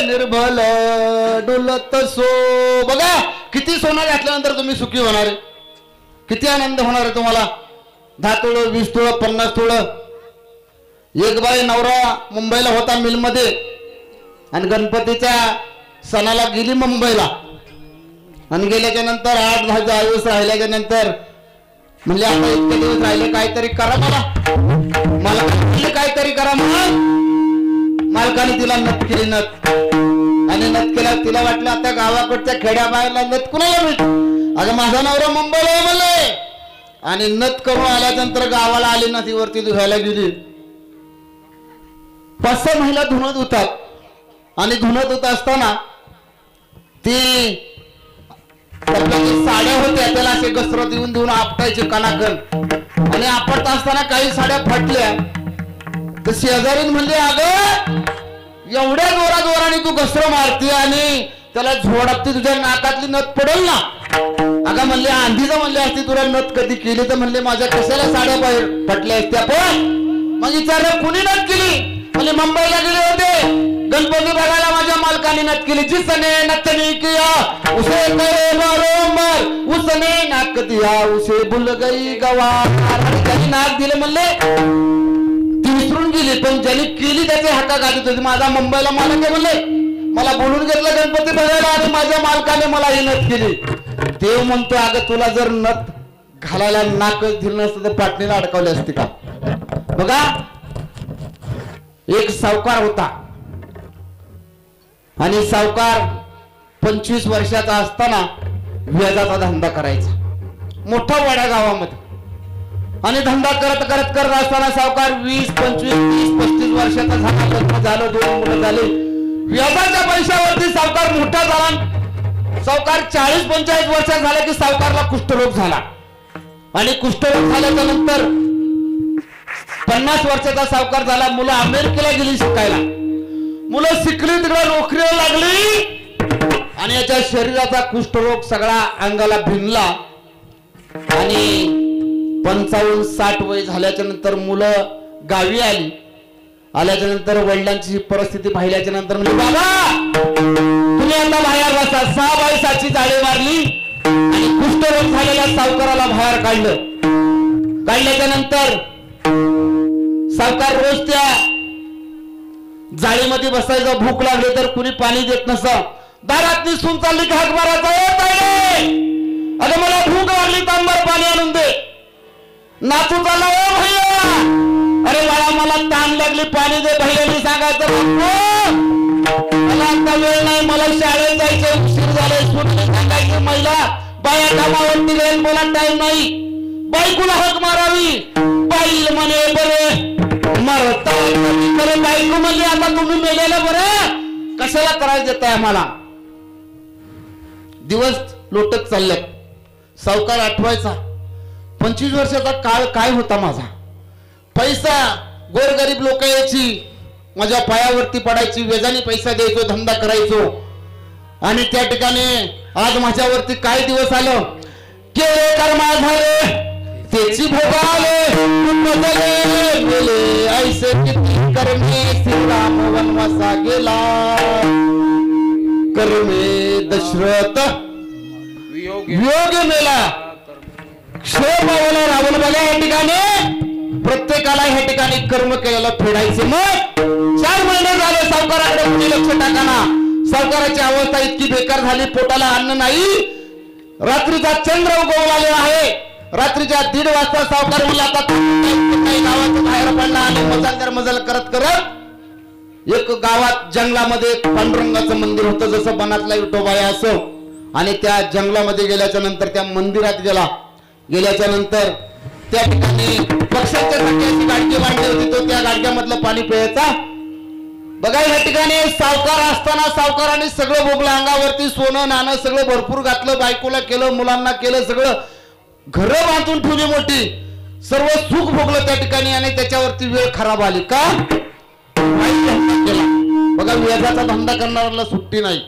निर्भल डुलत सो. बघा किती सोनं घातल्यानंतर तुम्ही सुखी होणार आहे, किती आनंद होणार आहे तुम्हाला. 10 तोळं 20 तोळं 50 तोळं. एक बाई नवरा मुंबईला होता मिलमध्ये आणि गणपतीच्या सणाला गेली मुंबईला आणि गेल्याच्या नंतर 8-10 दिवस राहिल्याच्या नंतर म्हणजे आता इतके दिवस राहिले काहीतरी करा मला काहीतरी करा म्हणून मालकाने तिला नथ केली. नथ आणि नथ केला. तिला वाटलं आता गावाकडच्या खेड्या बाहेरला नथ कुणाला मिळते. अगं माझा नवरा मुंबईला म्हणले आणि नथ करून आल्यानंतर गावाला आली ना ती वरती धुवायला गेली. 5-6 महिला धुणत होतात आणि धुणत होत असताना ती साड्या होत्या त्याला असे गसरत येऊन देऊन आपटायचे कणाकण आणि आपटता असताना काही साड्या फाटल्या. तर शेजारीन म्हणले अगं एवढ्या जोराने तू घसर मारते आणि त्याला झोडापते, तुझ्या नाकातली नथ पडेल ना. अगं म्हणले आंधीचं म्हणले असते तुला नथ कधी केली तर म्हणले माझ्या कशाला साड्या बाहेर फाटल्या असत्या. पण मग विचारलं कुणी नथ केली. म्हणजे मुंबईला गेले होते गणपती बघायला माझ्या मालकाने नथ केली. जिसने नथनी किया उसे करे बरोबर उसने नाक दिया उसे भूल गई गवार. ज्यांनी नाक दिले म्हणले ती विसरून गेली पण ज्यांनी केली त्याचे हाका गाजत होते. माझा मुंबईला मालक आहे म्हणले मला बोलून घेतलं गणपती बघायला आणि माझ्या मालकाने मला ही नथ केली. देव म्हणतो अगं तुला जर नथ घालायला नाकच दिलं नसतं तर पाटणीला अडकवले असते का. बघा एक सावकार होता आणि सावकार 25 वर्षाचा असताना व्याजाचा धंदा करायचा मोठा वाड्या गावामध्ये आणि धंदा करत असताना सावकार 20, 25, 30, 35 वर्षाचा झाला. लग्न झालं, 2 मुलं झाले. व्याजाच्या पैशावरती सावकार मोठा झाला. सावकार 40-45 वर्षात झाला की सावकारला कुष्ठरोग झाला आणि कुष्ठरोग झाल्याच्या नंतर 50 वर्षाचा सावकार झाला. मुलं अमेरिकेला गेली शिकायला. मुलं शिकली तिकडे नोकरीला लागली आणि याच्या शरीराचा कुष्ठरोग सगळा अंगाला भिनला आणि 55-60 वय झाल्याच्या नंतर मुलं गावी आल्याच्या नंतर वडिलांची परिस्थिती पाहिल्याच्या नंतर म्हणजे बाबा तुम्ही आता बाहेर बसा. 6 बाय 6ची जाळी मारली आणि कुष्ठरोग झालेल्या सावकाराला बाहेर काढल्याच्या नंतर सावकार रोज त्या जाळीमध्ये बसायचं. भूक लागली तर कुणी पाणी देत नसं. दारात निसून चालली की हाक मारायचा अगं मला भूक लागली तांबर पाणी आणून दे. नाचू चालला ओ भैया अरे मला ताण लागली पाणी दे. भैयानी सांगायचं मला आता वेळ नाही मला शाळेत जायचं उशीर झाले. सुटले सांगायचं महिला बाया कामावरती जाईल मला टाइम नाही. बायकोला हाक मारावी. बाई म्हणे बरे मरता बायको म्हणजे आता तुम्ही मेलेलं बरं कशाला त्रास देताय आम्हाला. दिवस लोटत चालले. सावकार आठवायचा 25 वर्षाचा काळ काय होता माझा. पैसा गोरगरीब लोक यायची माझ्या पायावरती पडायची. व्याजाने पैसा द्यायचो, धंदा करायचो आणि त्या ठिकाणी आज माझ्यावरती काय दिवस आलं. केले कर्मा झाले त्याची भोगाले गेले ऐसे किती कर्मे श्रीराम वनवासा गेला. कर्मे दशरथ वियोग मेला क्षोभ रावण. बघा या ठिकाणी प्रत्येकाला ह्या ठिकाणी कर्म केलेलं फेडायचे. मग 4 महिने झाले सावकाराकडे कुणी लक्ष टाकाना. सावकाराची अवस्था इतकी बेकार झाली पोटाला अन्न नाही. रात्रीचा चंद्र उगवलेला आहे. रात्रीच्या 1:30 वाजता सावकार म्हणला आता काही गावाच्या बाहेर पडला आणि मजल करत एक गावात जंगलामध्ये पांडुरंगाचं मंदिर होतं जसं बनातला विठोबा असं. आणि त्या जंगलामध्ये गेल्याच्या नंतर त्या मंदिरात गेल्याच्या नंतर त्या ठिकाणी पक्ष्यांच्या साठी गाडगी बांधली होती. तो त्या गाडग्यामधलं पाणी प्यायचा. बघा या ठिकाणी सावकार असताना सावकाराने सगळं भोगलं. अंगावरती सोनं नाणं सगळं भरपूर घातलं. बायकोला केलं, मुलांना केलं, सगळं घरं बांधून ठेवली मोठी. सर्व सुख भोगलं त्या ठिकाणी आणि त्याच्यावरती वेळ खराब आली का केला. बघा व्याजाचा धंदा करणाऱ्याला सुट्टी नाही.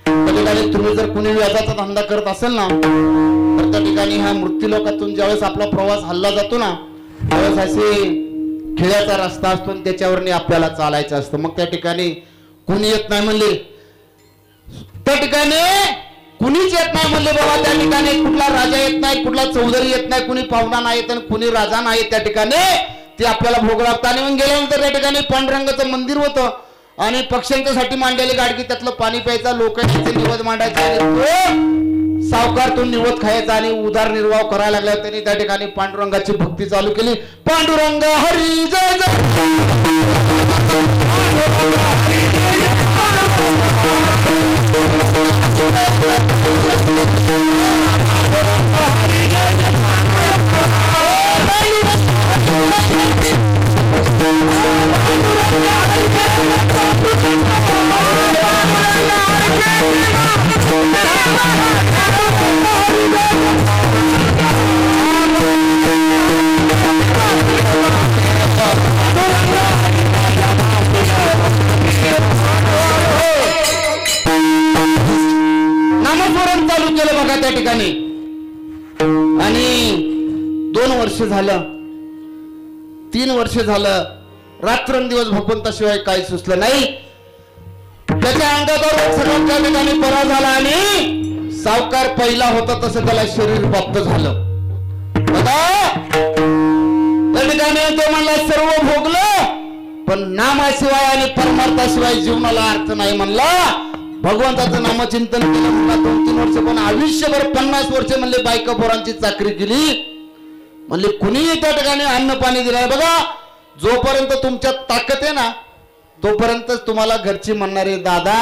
त्या ठिकाणी तुम्ही जर कुणी व्याजाचा धंदा करत असेल ना तर त्या ठिकाणी ह्या मृत्यू लोकातून ज्यावेळेस आपला प्रवास हल्ला जातो ना त्यावेळेस असे खेड्याचा रस्ता असतो आणि त्याच्यावरनी आपल्याला चालायचं असतं. मग त्या ठिकाणी कुणी येत नाही म्हणले. त्या ठिकाणी कुणीच येत नाही म्हणले बाबा. त्या ठिकाणी कुठला राजा येत नाही, कुठला चौधरी येत नाही, कुणी पाहुणा नाही येत आणि कुणी राजा नाही. त्या ठिकाणी ते आपल्याला भोग लागतं. आणि मग गेल्यानंतर त्या ठिकाणी पांडुरंगाचं मंदिर होतं आणि पक्ष्यांच्यासाठी मांडलेली गाडगी, त्यातलं पाणी प्यायचा, लोकांचे निवद मांडायचा आणि तो सावकारतून निवद खायचा आणि उदरनिर्वाह करायला लागला. त्यांनी त्या ठिकाणी पांडुरंगाची भक्ती चालू केली. पांडुरंग हरी जय जय. नामस्मरण चालू केलं बघा त्या ठिकाणी. आणि 2 वर्ष झालं, 3 वर्ष झालं, रात्रंदिवस भगवंताशिवाय काही सुचलं नाही. त्याच्या अंगावर सगळं त्या ठिकाणी बरा झाला आणि सावकार पहिला होता तसं त्याला शरीर प्राप्त झालं. बघा त्या ठिकाणी तो म्हणला सर्व भोगलं पण नामाशिवाय आणि परमार्थाशिवाय जीवनाला अर्थ नाही म्हणला. भगवंताचं नामचिंतन केलं म्हणला 2-3 वर्ष, पण आयुष्यभर 50 वर्ष म्हणले बायका पोरांची चाकरी केली. म्हणले कुणीही त्या ठिकाणी अन्न पाणी दिलं. बघा जोपर्यंत तुमच्यात ताकद आहे ना तोपर्यंतच तुम्हाला घरची म्हणणारे दादा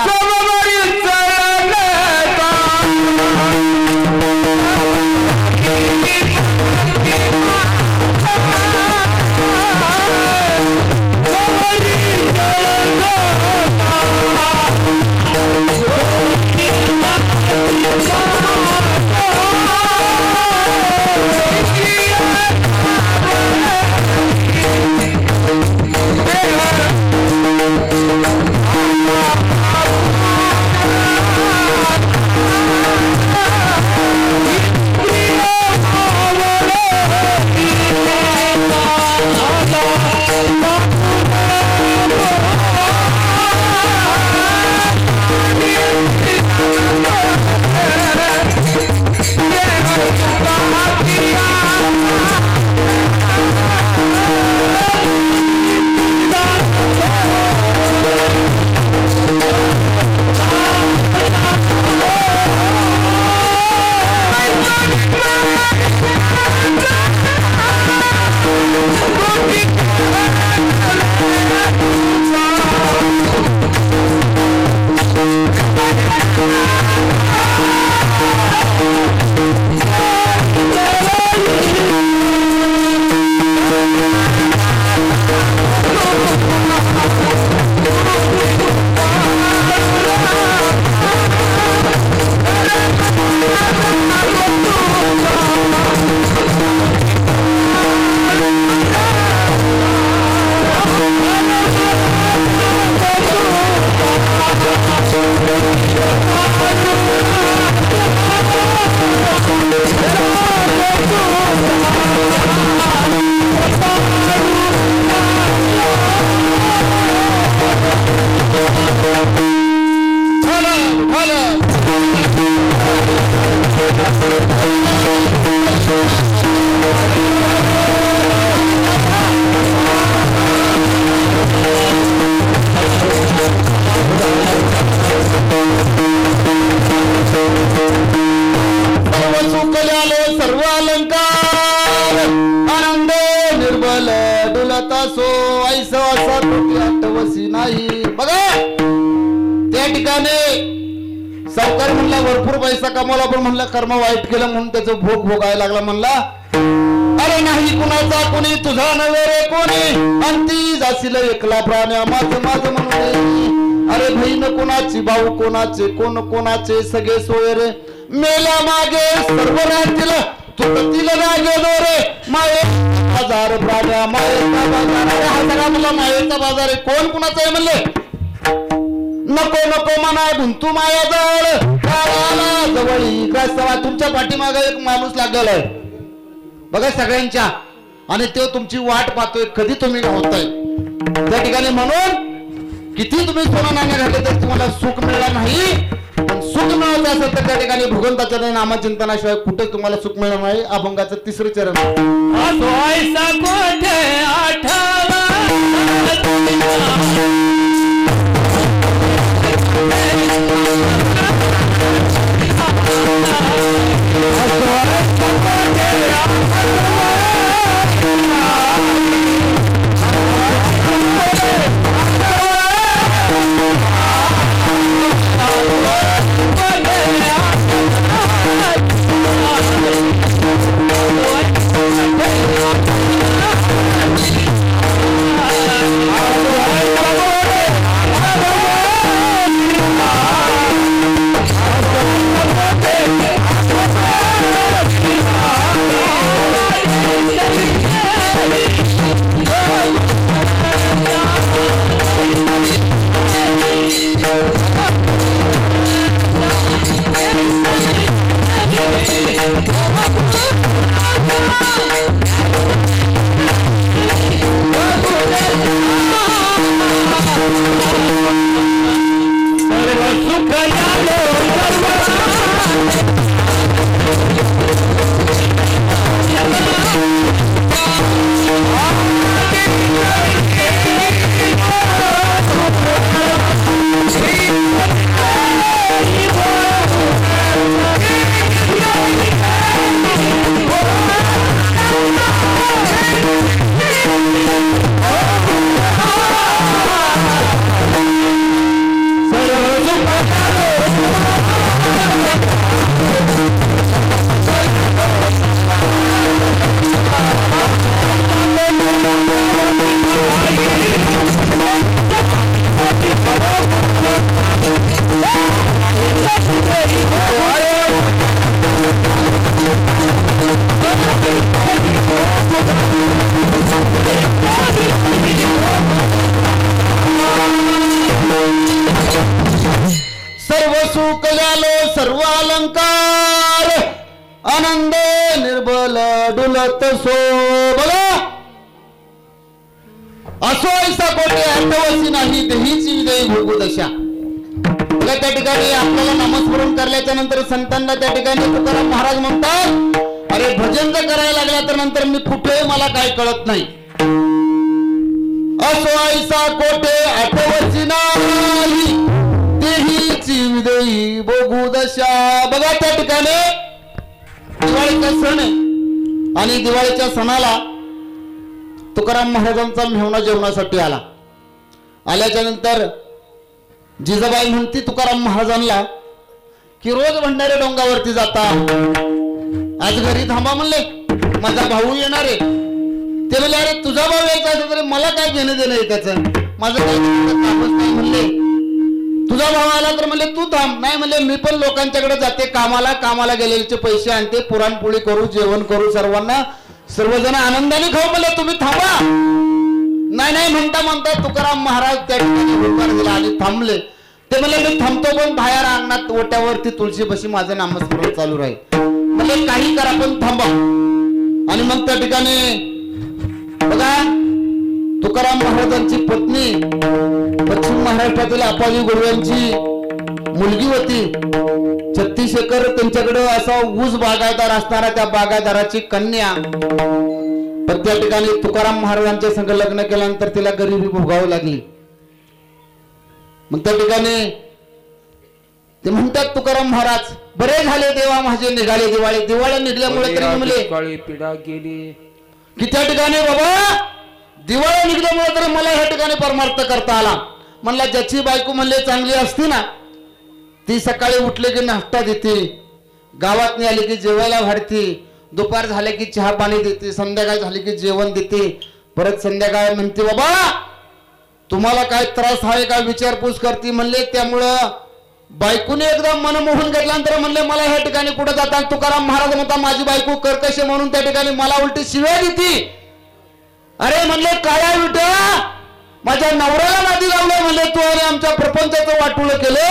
सावकार म्हणला भरपूर पैसा कमवला पण म्हणला कर्म वाईट केलं म्हणून त्याचं भोग भोगायला लागला. म्हणला अरे नाही कुणाचा कोणी तुझा नव्हे रे कोणी अंती जाशील एकला प्राण्या माझं माझं म्हणून. अरे बहीण कोणाची भाऊ कोणाचे कोण कोणाचे सगळे सोय रे मेल्या मागे सर्व राहतील तू तिला नाही गेलो रे माये बाजार प्राण्या मायेचा बाजार. अरे हा सगळा मला मायेचा बाजार आहे. कोण कुणाचा आहे म्हणले नको नको म्हणा गुंतू माया जवळ जवळी सवा. तुमच्या पाठीमागे एक माणूस लागलेला आहे बघा सगळ्यांच्या आणि तो तुमची वाट पाहतोय कधी तुम्ही होताय त्या ठिकाणी. म्हणून किती तुम्ही सोनं नाणे घातले तरी तुम्हाला सुख मिळणार नाही. पण सुख मिळायचं असेल तर त्या ठिकाणी भगवंताच्या नामचिंतनाशिवाय कुठे तुम्हाला सुख मिळणार नाही. अभंगाचं तिसरं चरण. सर्व सुख झालो सर्व अलंकार आनंद निर्बल डुलत सो. बघा असो ऐसा कोटे अर्थवशी नाही देहीची देही भोगू दशा. बघा त्या ठिकाणी आपल्याला नामस्मरण करल्याच्या नंतर संतांना त्या ठिकाणी तुकाराम महाराज म्हणतात, अरे भजन जर करायला लागल्या तर नंतर मी कुठे मला काय कळत नाही. असो ऐसा कोटे अर्थवशी नाही देहीची देही भोगू दशा. बघा त्या ठिकाणी दिवाळीचा सण आहे आणि दिवाळीच्या सणाला तुकाराम महाराजांचा मेहुणा जेवणासाठी आल्याच्या नंतर जिजाबाई म्हणती तुकाराम महाराजांना की रोज भंडारे डोंगावरती जाता, आज घरी थांबा म्हणले, माझा भाऊ येणार आहे. ते म्हणले अरे तुझा भाऊ यायचा असेल तरी मला काय घेणं देणं आहे त्याचं, माझं काही कामच नाही म्हणले. तुझा भाऊ आला तर म्हणले तू थांब, नाही म्हणले मी पण लोकांच्याकडे जाते कामाला गेलेले पैसे आणते, पुरणपोळी करू, जेवण करू, सर्वजण आनंदाने खाऊ, म्हणले तुम्ही थांबा. नाही म्हणता तुकाराम महाराज त्या ठिकाणी होकार दिला आणि थांबले. ते म्हणले मी थांबतो पण बाहेर अंगणात ओट्यावरती तुळशी बशी माझं नामस्मरण चालू राहील. म्हणले काही करा पण थांबा. आणि मग त्या ठिकाणी बघा तुकाराम महाराजांची पत्नी पश्चिम महाराष्ट्रातील अप्पाजी गुरुवांची मुलगी होती. 36 एकर त्यांच्याकडे असा ऊस बागायतदार असणारा त्या बागायतदाराची कन्या. पण त्या ठिकाणी तुकाराम महाराजांच्या संग लग्न केल्यानंतर तिला गरिबी भोगावी लागली. मग त्या ठिकाणी ते म्हणतात तुकाराम महाराज बरे झाले देवा माझे निघाले दिवाळी निघल्यामुळे तरी म्हणले पिढा गेली की त्या ठिकाणी बाबा दिवाळी निघल्यामुळे तरी मला ह्या ठिकाणी परमार्थ करता आला. म्हणला ज्याची बायको म्हणले चांगली असती ना ती सकाळी उठले की नाश्ता देते, गावात आली की जेवायला वाढते, दुपार झाले की चहा पाणी देते, संध्याकाळ झाली की जेवण देते, परत संध्याकाळ म्हणते बाबा तुम्हाला काय त्रास आहे का विचारपूस करते म्हणले. त्यामुळं बायकोने एकदम मन मोहून घेतल्यानंतर म्हणले मला ह्या ठिकाणी कुठं जाता. तुकाराम महाराज म्हणता माझी बायको कर्कश म्हणून त्या ठिकाणी मला उलटी शिव्या देते. अरे म्हणले काळ्या विटा माझ्या नवऱ्याला नादी लावलं म्हणले तू आणि आमच्या प्रपंचाचं वाटोळ केले.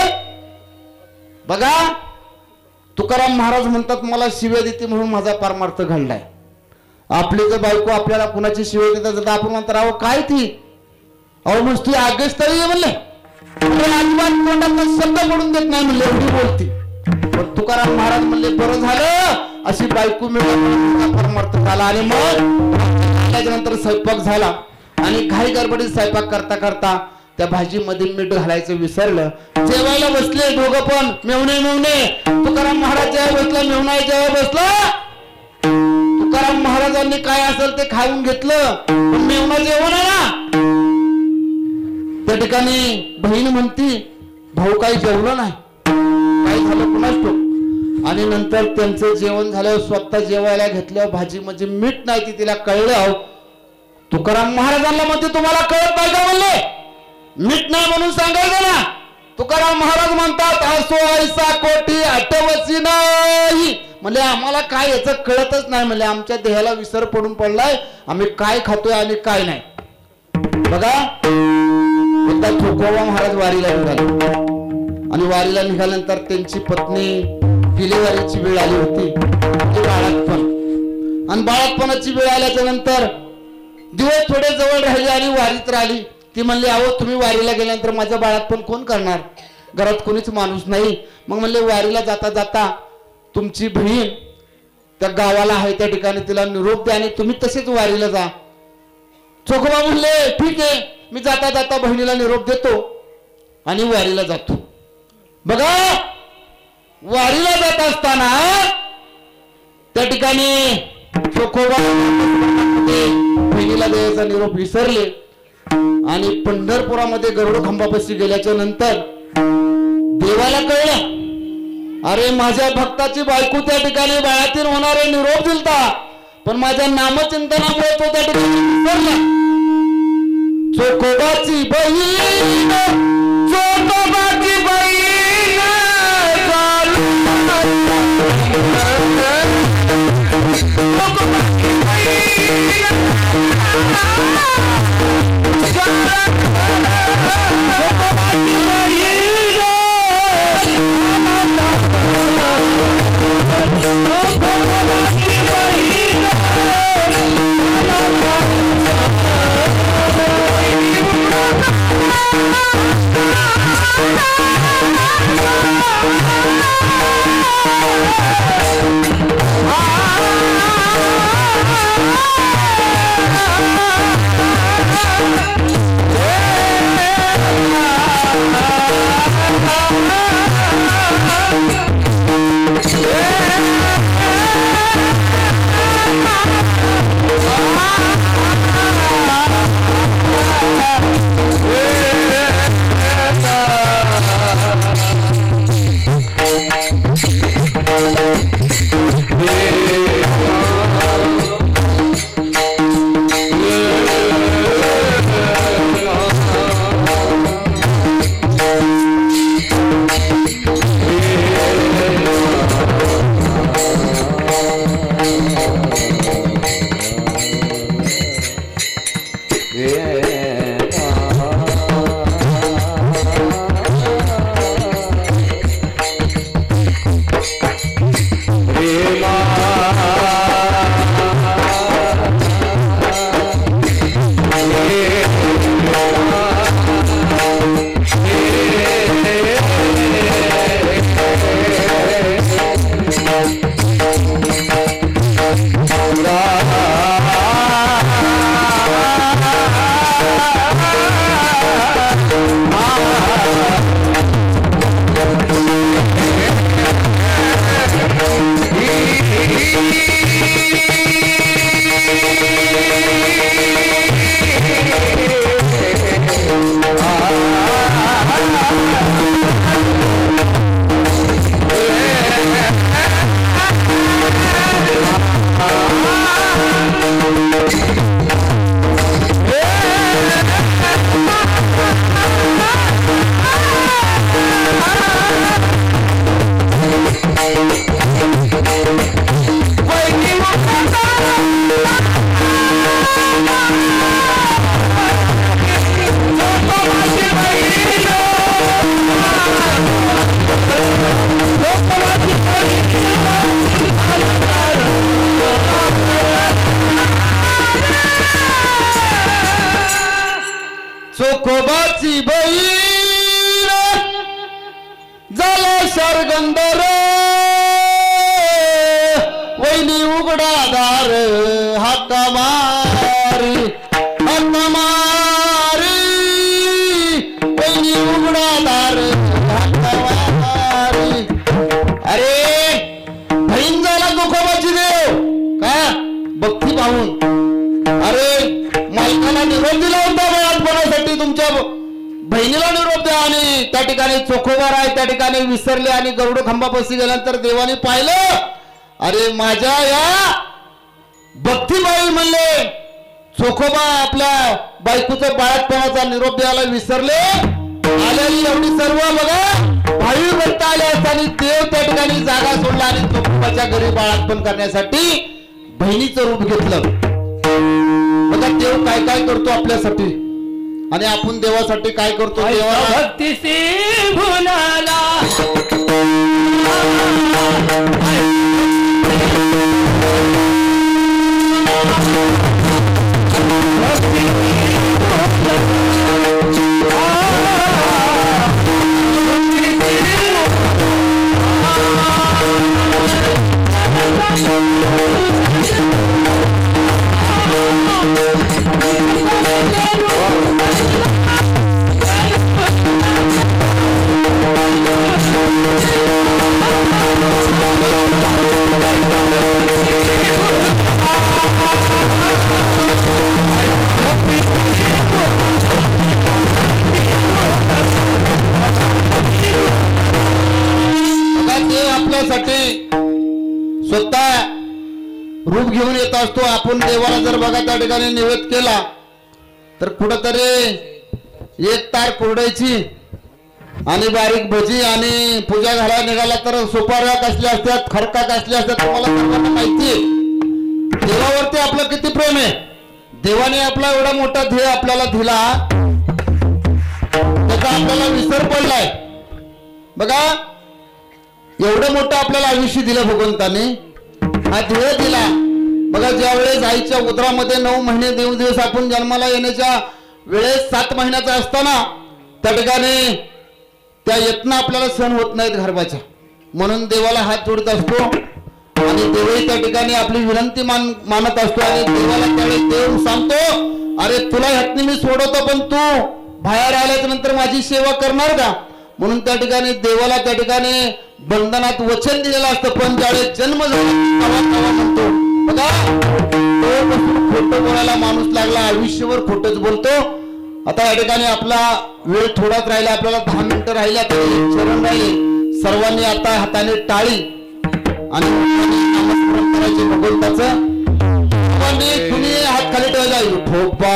बघा तुकाराम महाराज म्हणतात मला शिव्या देते म्हणून माझा परमार्थ घडलाय. आपली जर बायको आपल्याला कुणाची शिव्या देतात आपण म्हणतात अहो काय ती, अहो मग ती आगेच तरी म्हणले अजिबात तोंडातून शब्द पडून देत नाही म्हणले, एवढी बोलती. पण तुकाराम महाराज म्हणले बरं झालं अशी बायको मिळाली, परमार्थ झाला. आणि मग त्याच्यानंतर स्वयंपाक झाला आणि घाई गडबडीत स्वयंपाक करता करता त्या भाजीमध्ये मीठ घालायचं विसरलं. जेवायला बसले दोघं पण मेवणे. तुकाराम महाराज जेव्हा बसला, मेवणा जेव्हा बसला, तुकाराम महाराजांनी काय असेल ते खाऊन घेतलं, पण मेवणा जेवण आहे ना. त्या ठिकाणी बहीण म्हणती भाऊ काही जेवलं नाही, काय झालं कुणास ठाऊक. आणि नंतर त्यांचं जेवण झालं, स्वतः जेवायला घेतलं, भाजी म्हणजे मीठ नाही ती तिला कळलं. तुकाराम महाराजांना म्हणते तुम्हाला कळत नाही का म्हणले, मीठ नाही म्हणून सांगायचं ना. तुकाराम महाराज म्हणतात असो ऐसा कोटी आठवची नाही म्हणजे आम्हाला काय याचं कळतच नाही म्हणले, आमच्या देहाला विसर पडून पडलाय, आम्ही काय खातोय आणि काय नाही. बघा एकदा तुकोबा महाराज वारीला निघाले आणि वारीला निघाल्यानंतर त्यांची पत्नी डिलिव्हरीची वेळ आली होती, बाळातपण. आणि बाळातपणाची वेळ आल्याच्या नंतर दिवस थोडे जवळ राहिले आणि वारीत राहिली. ती म्हणली अहो तुम्ही वारीला गेल्यानंतर माझ्या बाळातपण कोण करणार, घरात कोणीच माणूस नाही. मग म्हणले वारीला जाता जाता तुमची बहीण त्या गावाला आहे त्या ठिकाणी तिला निरोप द्या आणि तुम्ही तसेच वारीला जा. चोखोबा म्हणले ठीक आहे, मी जाता जाता बहिणीला निरोप देतो आणि वारीला जातो. बघा वारीला जात असताना त्या ठिकाणी चोखोबा बहिणीला द्यायचा निरोप विसरले आणि पंढरपुरामध्ये गरुड खांबापाशी गेल्याच्या नंतर देवाला कळलं अरे माझ्या भक्ताची बायको त्या ठिकाणी बाळातीन होणारे निरोप दिलता, पण माझ्या नामचिंतनामुळे तो त्या ठिकाणी विसरला. चोखोबाची बहीण, चोखोबाची बहीण चोखोबाची बहीण आणि त्या ठिकाणी चोखोबार आहे त्या ठिकाणी विसरले आणि गरुड खांबापाशी गेल्यानंतर देवाने पाहिलं, अरे माझ्या या भक्तीबाई म्हणले चोखोबा आपल्या बायकोचं बाळातपणाचा निरोप द्यायला विसरले. आलेली एवढी सर्व बघा भावी भक्त आले असताना देव त्या ठिकाणी जागा सोडला आणि चोखोबाच्या घरी बाळातपण करण्यासाठी बहिणीचं रूप घेतलं. बघा देव काय काय करतो आपल्यासाठी आणि आपण देवासाठी काय करतो. देवाला भक्तीसी भुलाला स्वतः रूप घेऊन येत असतो. आपण देवाला जर बघा त्या ठिकाणी निवेद केला तर कुठंतरी एक तार कुरडायची आणि बारीक भजी आणि पूजा घालायला निघाला तर सुपाऱ्या कसल्या असतात, खडका कसल्या असतात तुम्हाला सर्वांना माहिती आहे. देवावरती आपलं किती प्रेम आहे. देवाने आपला एवढा मोठा ध्येय आपल्याला दिला, त्याचा आपल्याला विसर पडलाय. बघा एवढं मोठं आपल्याला आयुष्य दिलं भगवंताने, हा ध्येय दिला. बघा ज्या वेळेस आईच्या उदरामध्ये 9 महिने दिवस आपण जन्माला येण्याच्या वेळेस 7 महिन्याचा असताना त्या ठिकाणी त्या यत्न आपल्याला सहन होत नाहीत गर्भाच्या, म्हणून देवाला हात जोडत असतो आणि देवही त्या ठिकाणी आपली विनंती मानत असतो. आणि देवाला त्यावेळेस देव सांगतो, अरे तुला ह्यातनी मी सोडवतो पण तू बाहेर आल्याच्या नंतर माझी सेवा करणार का. म्हणून त्या ठिकाणी देवाला त्या ठिकाणी बंधनात वचन दिलेलं असतं, पण ज्यावेळेस जन्म झाला म्हणतो बघा खोटं बोलायला माणूस लागला, आयुष्यभर खोटच बोलतो. आता या ठिकाणी आपला वेळ थोडाच राहिला, आपल्याला 10 मिनिटं राहिल्या तरी चरण राहिले. सर्वांनी आता हाताने टाळी आणि नामस्मरण करायचे भगवंताचं. तुम्ही हात खाली ठेवायचा ठोपा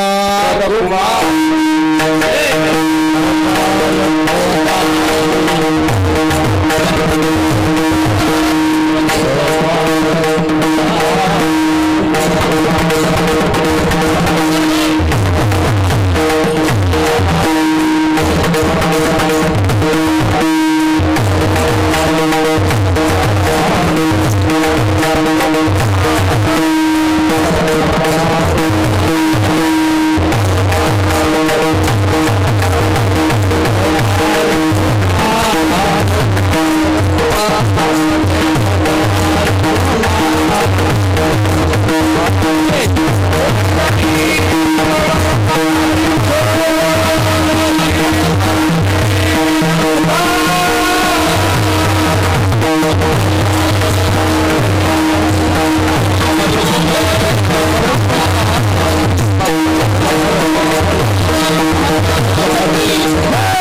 Bye.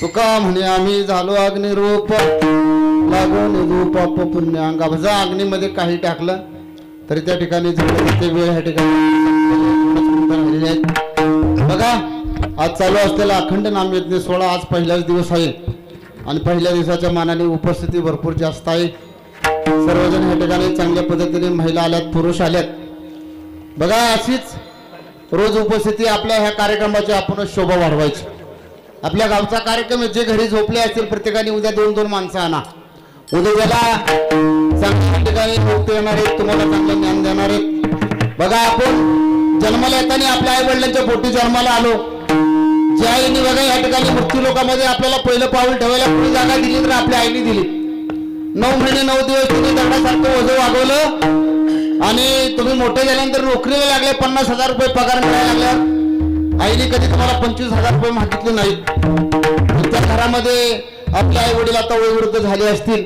तुका म्हणे आम्ही झालो अग्निरूप लागून रूप पुण्य अंगाभजा अग्नीमध्ये काही टाकलं तरी त्या ठिकाणी ते वेळ ह्या ठिकाणी बघा. आज चालू असलेला अखंड नामयज्ञ सोहळा आज पहिलाच दिवस आहे आणि पहिल्या दिवसाच्या मानाने उपस्थिती भरपूर जास्त आहे. सर्वजण ह्या ठिकाणी चांगल्या पद्धतीने महिला आल्यात, पुरुष आल्यात. बघा अशीच रोज उपस्थिती आपल्या ह्या कार्यक्रमाची आपण शोभा वाढवायची. आपल्या गावचा कार्यक्रम जे घरी झोपले असतील प्रत्येकाने उद्या 2-2 माणसं आणा. उद्याला चांगल्या ठिकाणी लोक येणार आहेत, तुम्हाला चांगलं ज्ञान देणार आहेत. बघा आपण जन्माला येताना आपल्या आई वडिलांच्या पोटी जन्माला आलो. ज्या आईने बघा या ठिकाणी मृत्यू लोकांमध्ये आपल्याला पहिलं पाऊल ठेवायला पुढे जागा दिली तर आपल्या आईने दिली. 9 महिने 9 दिवस तुम्ही दगडासारखं ओझं वागवलं आणि तुम्ही मोठे झाल्यानंतर नोकरीला लागले, 50,000 रुपये पगार मिळायला लागल्यावर आईने कधी तुम्हाला 25,000 रुपये मागितले नाहीत. त्या घरामध्ये आपले आई वडील आता वयोवृद्ध झाले असतील.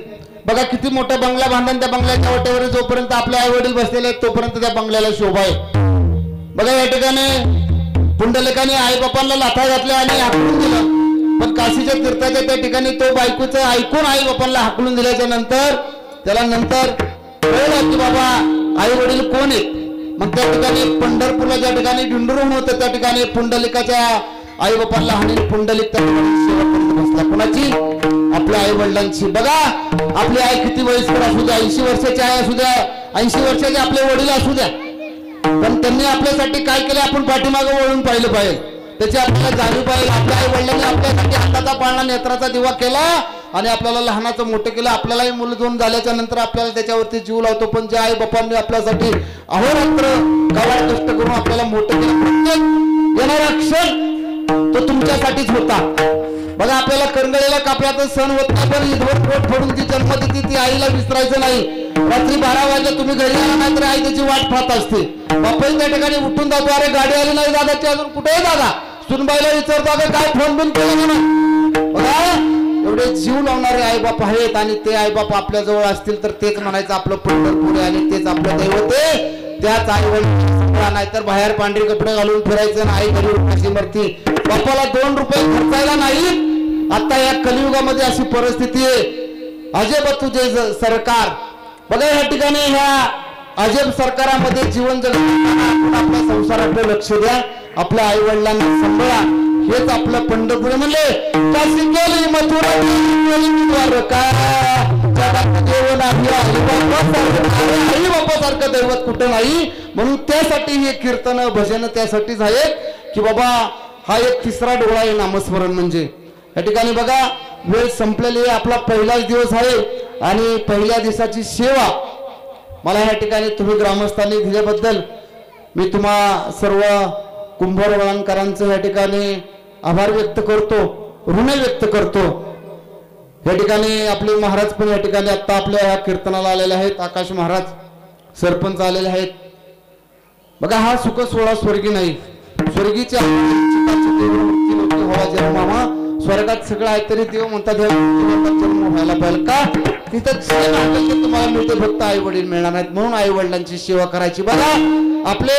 बघा किती मोठा बंगला बांधून त्या बंगल्याच्या वाटेवर जोपर्यंत आपले आई वडील बसलेले आहेत तोपर्यंत त्या बंगल्याला शोभा आहे. बघा या ठिकाणी पुंडलिकाने आई बापांना लाथा घातल्या आणि हाकलून दिलं. पण काशीच्या तीर्थाच्या त्या ठिकाणी तो बायकोचं ऐकून आई बापांना हाकलून दिल्याच्या नंतर त्याला नंतर कळलं की बाबा आई वडील कोण आहेत. मग त्या ठिकाणी पंढरपूरला ज्या ठिकाणी डिंडरून होतं त्या ठिकाणी पुंडलिकाच्या आई बापांना हानी पुंडलिक त्या ठिकाणी सेवा करत बसला. कोणाची? आपल्या आई वडिलांची. बघा आपली आई किती वयस्कर असू द्या, 80 वर्षाची आई असू द्या, 80 वर्षाचे आपले वडील असू द्या, पण त्यांनी आपल्यासाठी काय केलं आपण पाठीमागं वळून पाहिलं पाहिजे. त्याची आपल्याला जाणीव पाहिजे. आपल्या आई वडिलांनी आपल्यासाठी हाताचा पाळणा नेत्राचा दिवा केला आणि आपल्याला लहानाचं मोठं केलं. आपल्यालाही मुलं दोन झाल्याच्या नंतर आपल्याला त्याच्यावरती जीव लावतो. पण ज्या आई बापांनी आपल्यासाठी अहोरात्र काबाड कष्ट करून आपल्याला मोठं केलं, प्रत्येक येणारा क्षण तो तुमच्यासाठीच होता. बघा आपल्याला करंगळीला कापल्याचा सण होत नाही, पण ईदवर पोट फोडून ती जन्म देते ती आईला विसरायचं नाही. रात्री 12 वाजता तुम्ही घरी आला नाही तर आई त्याची वाट पाहत असते. बापाही त्या ठिकाणी उठून जातो, अरे गाडी आली नाही दादाची अजून, कुठे आहे दादा? सुनबाईला विचारतो, अगं काय फोन बिन केला म्हणून. बघा एवढे जीव लावणारे आई बाप आहेत आणि ते आई बाप आपल्या जवळ असतील तर तेच म्हणायचं आपलं पंढरपूर आहे आणि तेच आपलं दैवत आहे. त्याच आई वडील नाही तर बाहेर पांढरी कपडे घालून फिरायचं आणि आई घरी उठायची मरती. बापाला 2 रुपये खर्चायला नाही. आता या कलियुगामध्ये अशी परिस्थिती आहे. अजब तुझे सरकार. बघा या ठिकाणी ह्या अजब सरकारामध्ये जीवन जगताना आपल्या संसाराकडे लक्ष द्या, आपल्या आई वडिलांना सांभाळा. हेच आपलं पंढरपूर म्हणले. काशी केली मथुरा द्वारका, जगात देव नाही आई बापासारखं दैवत कुठं नाही. म्हणून त्यासाठी हे कीर्तन भजन त्यासाठीच आहेत की बाबा हा एक तिसरा डोळा आहे नामस्मरण म्हणजे. या ठिकाणी बघा वेळ संपलेली आहे, आपला पहिलाच दिवस आहे आणि पहिल्या दिवसाची सेवा मला या ठिकाणी तुम्ही ग्रामस्थांनी दिल्याबद्दल मी तुम्हा सर्व कुंभारवाळणकरांचं या ठिकाणी आभार व्यक्त करतो, ऋण व्यक्त करतो. या ठिकाणी आपले महाराज पण या ठिकाणी आता आपल्या ह्या कीर्तनाला आलेले आहेत. आकाश महाराज सरपंच आलेले आहेत. बघा हा सुख सोहळा स्वर्गी नाही, स्वर्गीच्या मामा स्वर्गात सगळं आहे तरी देव म्हणतात जन्म व्हायला पाहिजे का? तिथं तुम्हाला मिळते, फक्त आई वडील मिळणार नाहीत. म्हणून आई वडिलांची सेवा करायची. बघा आपले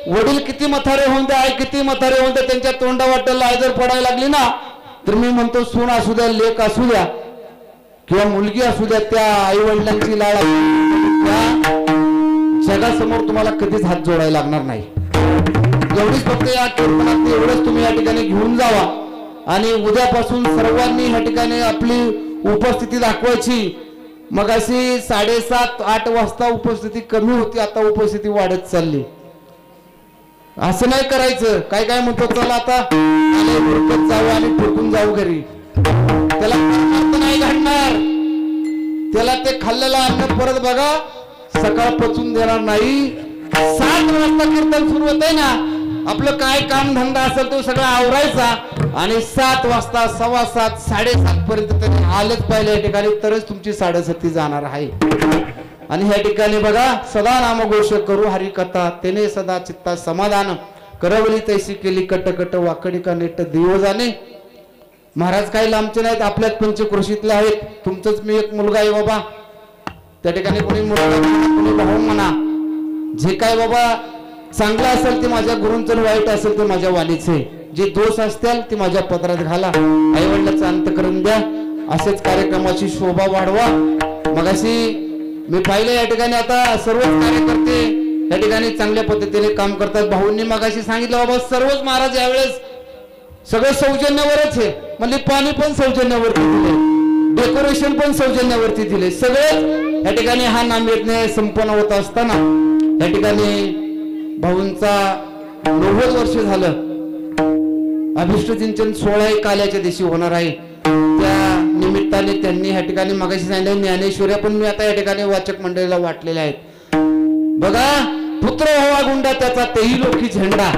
वडील किती म्हातारे होऊन द्या, आई किती म्हातारे होऊन द्या, त्यांच्या तोंडा वाटेल आई जर पडायला लागली ना तर मी म्हणतो सून असू द्या, लेक असू द्या किंवा मुलगी असू द्या, त्या आई वडिलांची लाळ त्या जगासमोर तुम्हाला कधीच हात जोडायला लागणार नाही. एवढीच फक्त या कीर्तनात एवढंच तुम्ही या ठिकाणी घेऊन जावा आणि उद्यापासून सर्वांनी ह्या ठिकाणी आपली उपस्थिती दाखवायची. मग अशी 7:30-8 वाजता उपस्थिती कमी होती, आता उपस्थिती वाढत चालली. असं नाही करायचं. काय काय म्हणतो चला आता जाऊ आणि फेकून जाऊ घरी, त्याला नाही घडणार. त्याला ते खाल्लेलं अन्न परत बघा सकाळ पचून देणार नाही. 7 वाजता कीर्तन सुरू होतंय ना, आपलं काय काम धंदा असेल तो सगळा आवरायचा आणि 7 वाजता 7:15 7:30 पर्यंत त्यांनी आलंच पाहिजे या ठिकाणी, तरच तुमची 7:30 जाणार आहे. आणि ह्या ठिकाणी बघा सदा नामघोष करू हरिकथा, तेने सदा चित्ता समाधान, करवली तैसी केली कटकट, वाकडी का नेट देव जाणे. महाराज काही लांबचे नाहीत, आपल्यात पंचक्रोशीतले आहेत. तुमचंच मी एक मुलगा आहे बाबा. त्या ठिकाणी कोणी मुलगा कोणी भाऊ म्हणा, जे काय बाबा चांगलं असेल ते माझ्या गुरूंचं, वाईट असेल ते माझ्या वाणीचे, जे दोष असतील ते माझ्या पदरात घाला, आई वडिलांचा अंत करून द्या. असेच कार्यक्रमाची शोभा वाढवा. मग अशी मी पाहिलं या ठिकाणी आता सर्वच कार्यकर्ते या ठिकाणी चांगल्या पद्धतीने काम करतात. भाऊंनी मगाशी सांगितलं बाबा सर्वच महाराज यावेळेस सगळं सौजन्यावरच आहे म्हणजे पाणी पण सौजन्यावरती दिले, डेकोरेशन पण सौजन्यावरती दिले, सगळेच या ठिकाणी हा नामयज्ञ संपन्न होत असताना या ठिकाणी भाऊंचा 90 वर्ष झालं. अभिष्ट चिंतन 16 काल्याच्या दिवशी होणार आहे. त्या निमित्ताने त्यांनी या ठिकाणी मगाशी सांगितलं ज्ञानेश्वऱ्या पण मी आता या ठिकाणी वाचक मंडळीला वाटलेल्या आहेत. बघा पुत्र व्हावा गुंडा त्याचा तेही लोकी झेंडा,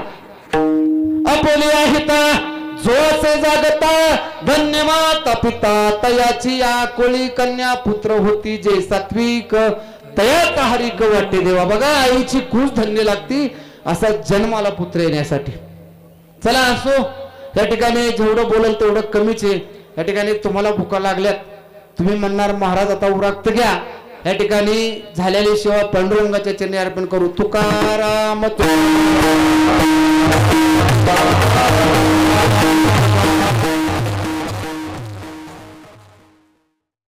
अपोली आहेत जो असे जागता, धन्य माता पिता तयाची या कोळी कन्या, पुत्र होती जे सात्विक तयात हरिक वाटे देवा. बघा आईची खूप धन्य लागती असा जन्माला पुत्र येण्यासाठी. चला असो या ठिकाणी जेवढं बोलल तेवढं कमीच आहे. या ठिकाणी तुम्हाला भुका लागल्यात, तुम्ही म्हणणार महाराज आता उराक्त घ्या. या ठिकाणी झालेली सेवा पांडुरंगाच्या चरणी अर्पण करू. तुकाराम